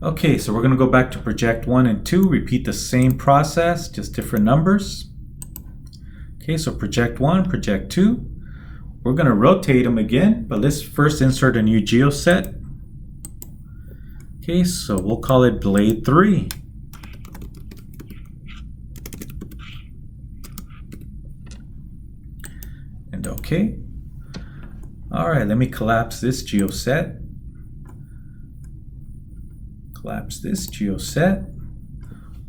Okay, so we're going to go back to project 1 and 2, repeat the same process, just different numbers. Okay, so project 1, project 2, we're going to rotate them again, but let's first insert a new geoset. Okay, so we'll call it blade 3. And OK. All right, let me collapse this geoset. Collapse this geoset.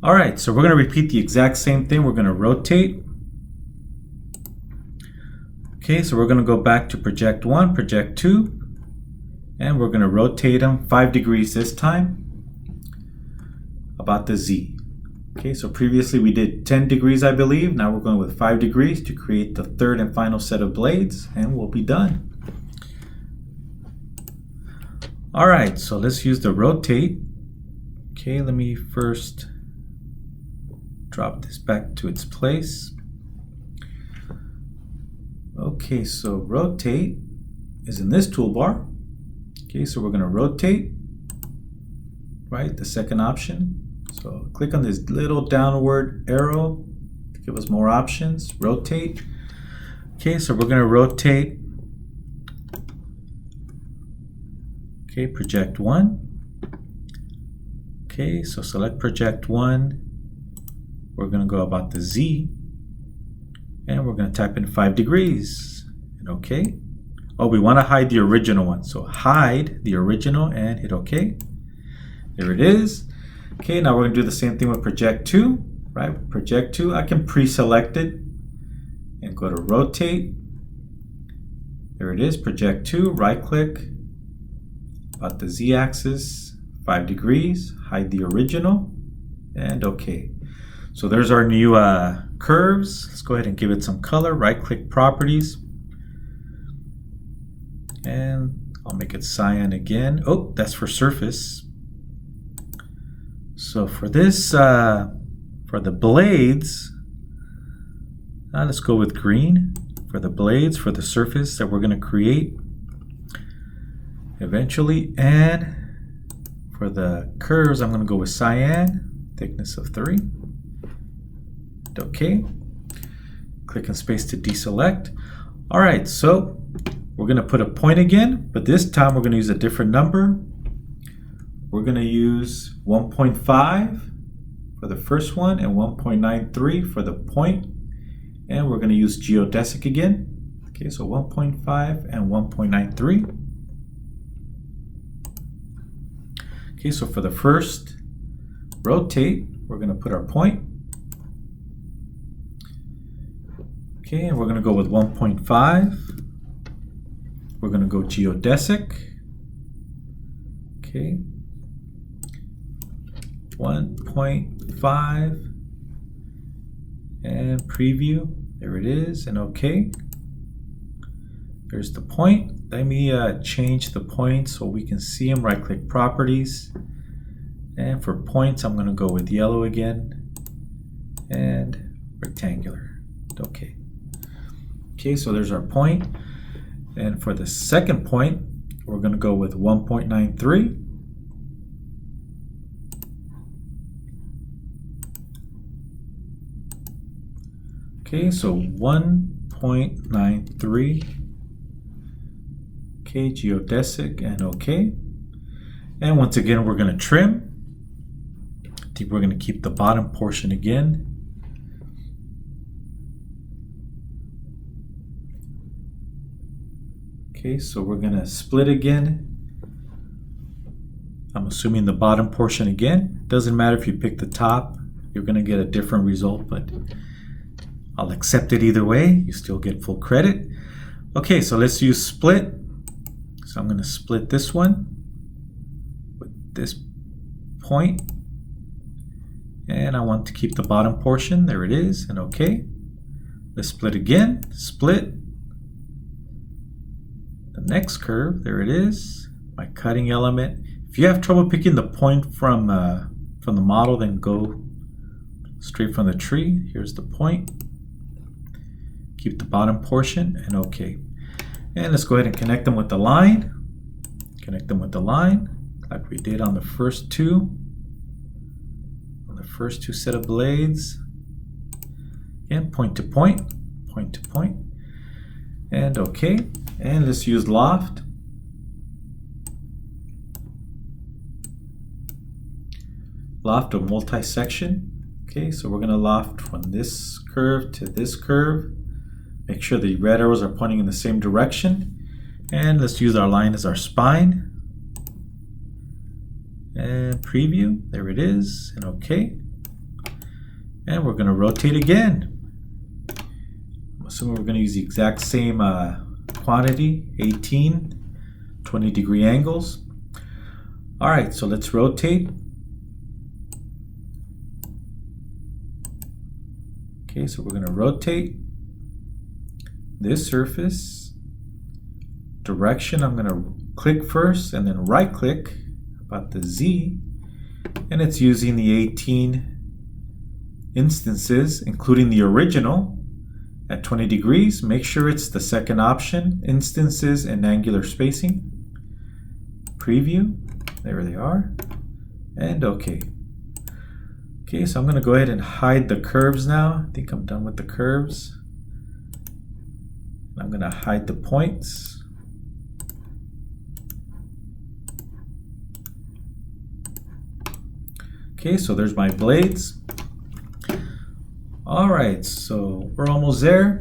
All right, so we're going to repeat the exact same thing. We're going to rotate. Okay, so we're going to go back to project 1, project 2. And we're going to rotate them 5 degrees this time about the Z. Okay, so previously we did 10 degrees, I believe. Now we're going with 5 degrees to create the third and final set of blades, and we'll be done. All right, so let's use the rotate. Okay, let me first drop this back to its place. Okay, so rotate is in this toolbar. Okay, so we're going to rotate, right, the second option. So click on this little downward arrow to give us more options, rotate. Okay, so we're going to rotate, okay, project 1. Okay, so select project 1. We're going to go about the Z, and we're going to type in 5 degrees, and OK. Oh, we want to hide the original one. So hide the original and hit OK. There it is. Okay, now we're going to do the same thing with project 2. Right, project 2, I can pre-select it and go to rotate. There it is, project 2, right click, about the Z-axis, 5 degrees, hide the original, and OK. So there's our new curves. Let's go ahead and give it some color. Right click properties. And I'll make it cyan again. Oh, that's for surface. So for this, for the blades, let's go with green. For the blades, for the surface that we're going to create eventually. And for the curves, I'm going to go with cyan, thickness of 3. OK. Click and space to deselect. All right, so we're going to put a point again, but this time we're going to use a different number. We're going to use 1.5 for the first one and 1.93 for the point. And we're going to use geodesic again. Okay, so 1.5 and 1.93. Okay, so for the first rotate, we're going to put our point. Okay, and we're going to go with 1.5. We're going to go geodesic. Okay, 1.5 and preview. There it is, and okay. There's the point. Let me change the point so we can see them. Right click properties, and for points I'm going to go with yellow again and rectangular. Okay. Okay, so there's our point. And for the second point, we're going to go with 1.93. Okay, so 1.93. Okay, geodesic and okay. And once again, we're going to trim. I think we're going to keep the bottom portion again. Okay, so we're going to split again. I'm assuming the bottom portion again. Doesn't matter if you pick the top, you're going to get a different result, but I'll accept it either way. You still get full credit. Okay, so let's use split. So I'm going to split this one with this point. And I want to keep the bottom portion. There it is, and okay. Let's split again. Split. The next curve, there it is, my cutting element. If you have trouble picking the point from the model, then go straight from the tree. Here's the point. Keep the bottom portion and okay. And let's go ahead and connect them with the line. Connect them with the line like we did on the first two. On the first two set of blades. And point to point, point to point. And okay. And let's use Loft. Loft or multi-section. Okay, so we're going to loft from this curve to this curve. Make sure the red arrows are pointing in the same direction. And let's use our line as our spine. And preview. There it is. And okay. And we're going to rotate again. I'm assuming we're going to use the exact same quantity, 18, 20-degree angles. All right, so let's rotate. Okay, so we're going to rotate this surface. Direction, I'm going to click first and then right click about the Z, and it's using the 18 instances, including the original. At 20 degrees, make sure it's the second option, instances and angular spacing. Preview, there they are, and okay. Okay, so I'm going to go ahead and hide the curves now. I think I'm done with the curves. I'm going to hide the points. Okay, so there's my blades. All right, so we're almost there.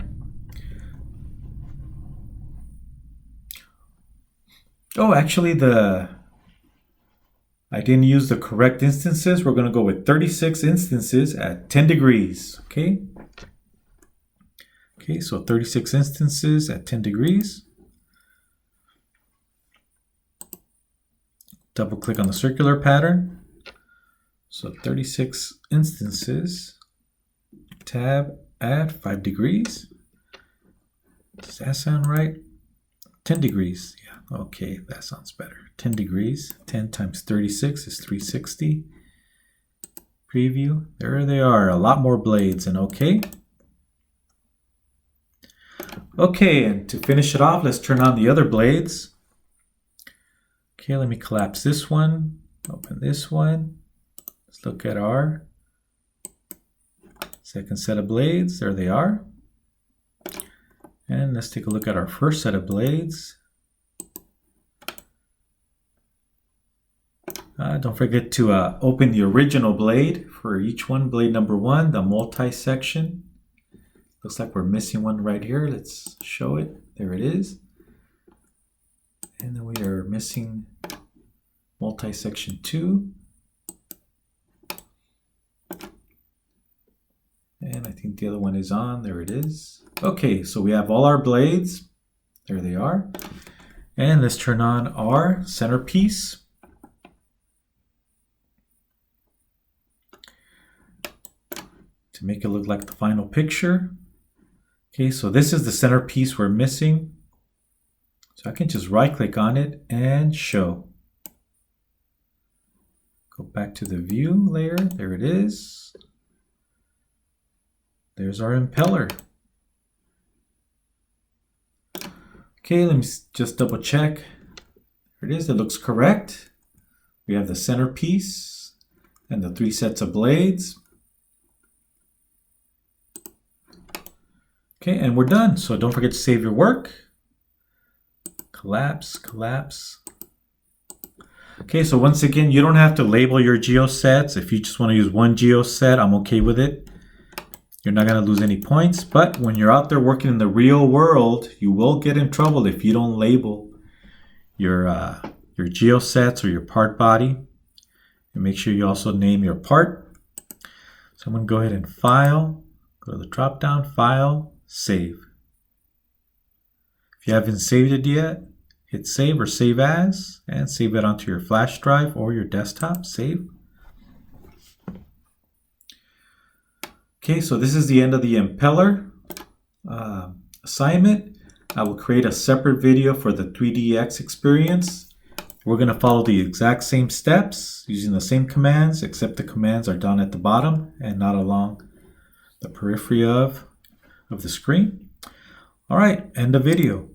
Oh, actually, I didn't use the correct instances. We're going to go with 36 instances at 10 degrees. Okay. Okay, so 36 instances at 10 degrees. Double click on the circular pattern. So 36 instances. Tab at 5 degrees. Does that sound right? 10 degrees. Yeah, okay, that sounds better. 10 degrees. 10 times 36 is 360. Preview. There they are. A lot more blades, and okay. Okay, and to finish it off, let's turn on the other blades. Okay, let me collapse this one. Open this one. Let's look at our second set of blades. There they are. And let's take a look at our first set of blades. Don't forget to open the original blade for each one. Blade number 1, the multi-section. Looks like we're missing one right here. Let's show it. There it is. And then we are missing multi-section 2. And I think the other one is on. There it is. Okay, so we have all our blades. There they are. And let's turn on our centerpiece. To make it look like the final picture. Okay, so this is the centerpiece we're missing. So I can just right click on it and show. Go back to the view layer. There it is. There's our impeller. Okay, let me just double check. There it is. It looks correct. We have the centerpiece and the 3 sets of blades. Okay, and we're done. So don't forget to save your work. Collapse, collapse. Okay, so once again, you don't have to label your geosets. If you just want to use one geoset, I'm okay with it. You're not going to lose any points, but when you're out there working in the real world, you will get in trouble if you don't label your geosets or your part body. And make sure you also name your part. So I'm going to go ahead and File, go to the drop down, File, Save. If you haven't saved it yet, hit Save or Save As, and save it onto your flash drive or your desktop. Save. Okay, so this is the end of the impeller assignment. I will create a separate video for the 3DX experience. We're going to follow the exact same steps using the same commands, except the commands are down at the bottom and not along the periphery of the screen. All right, end the video.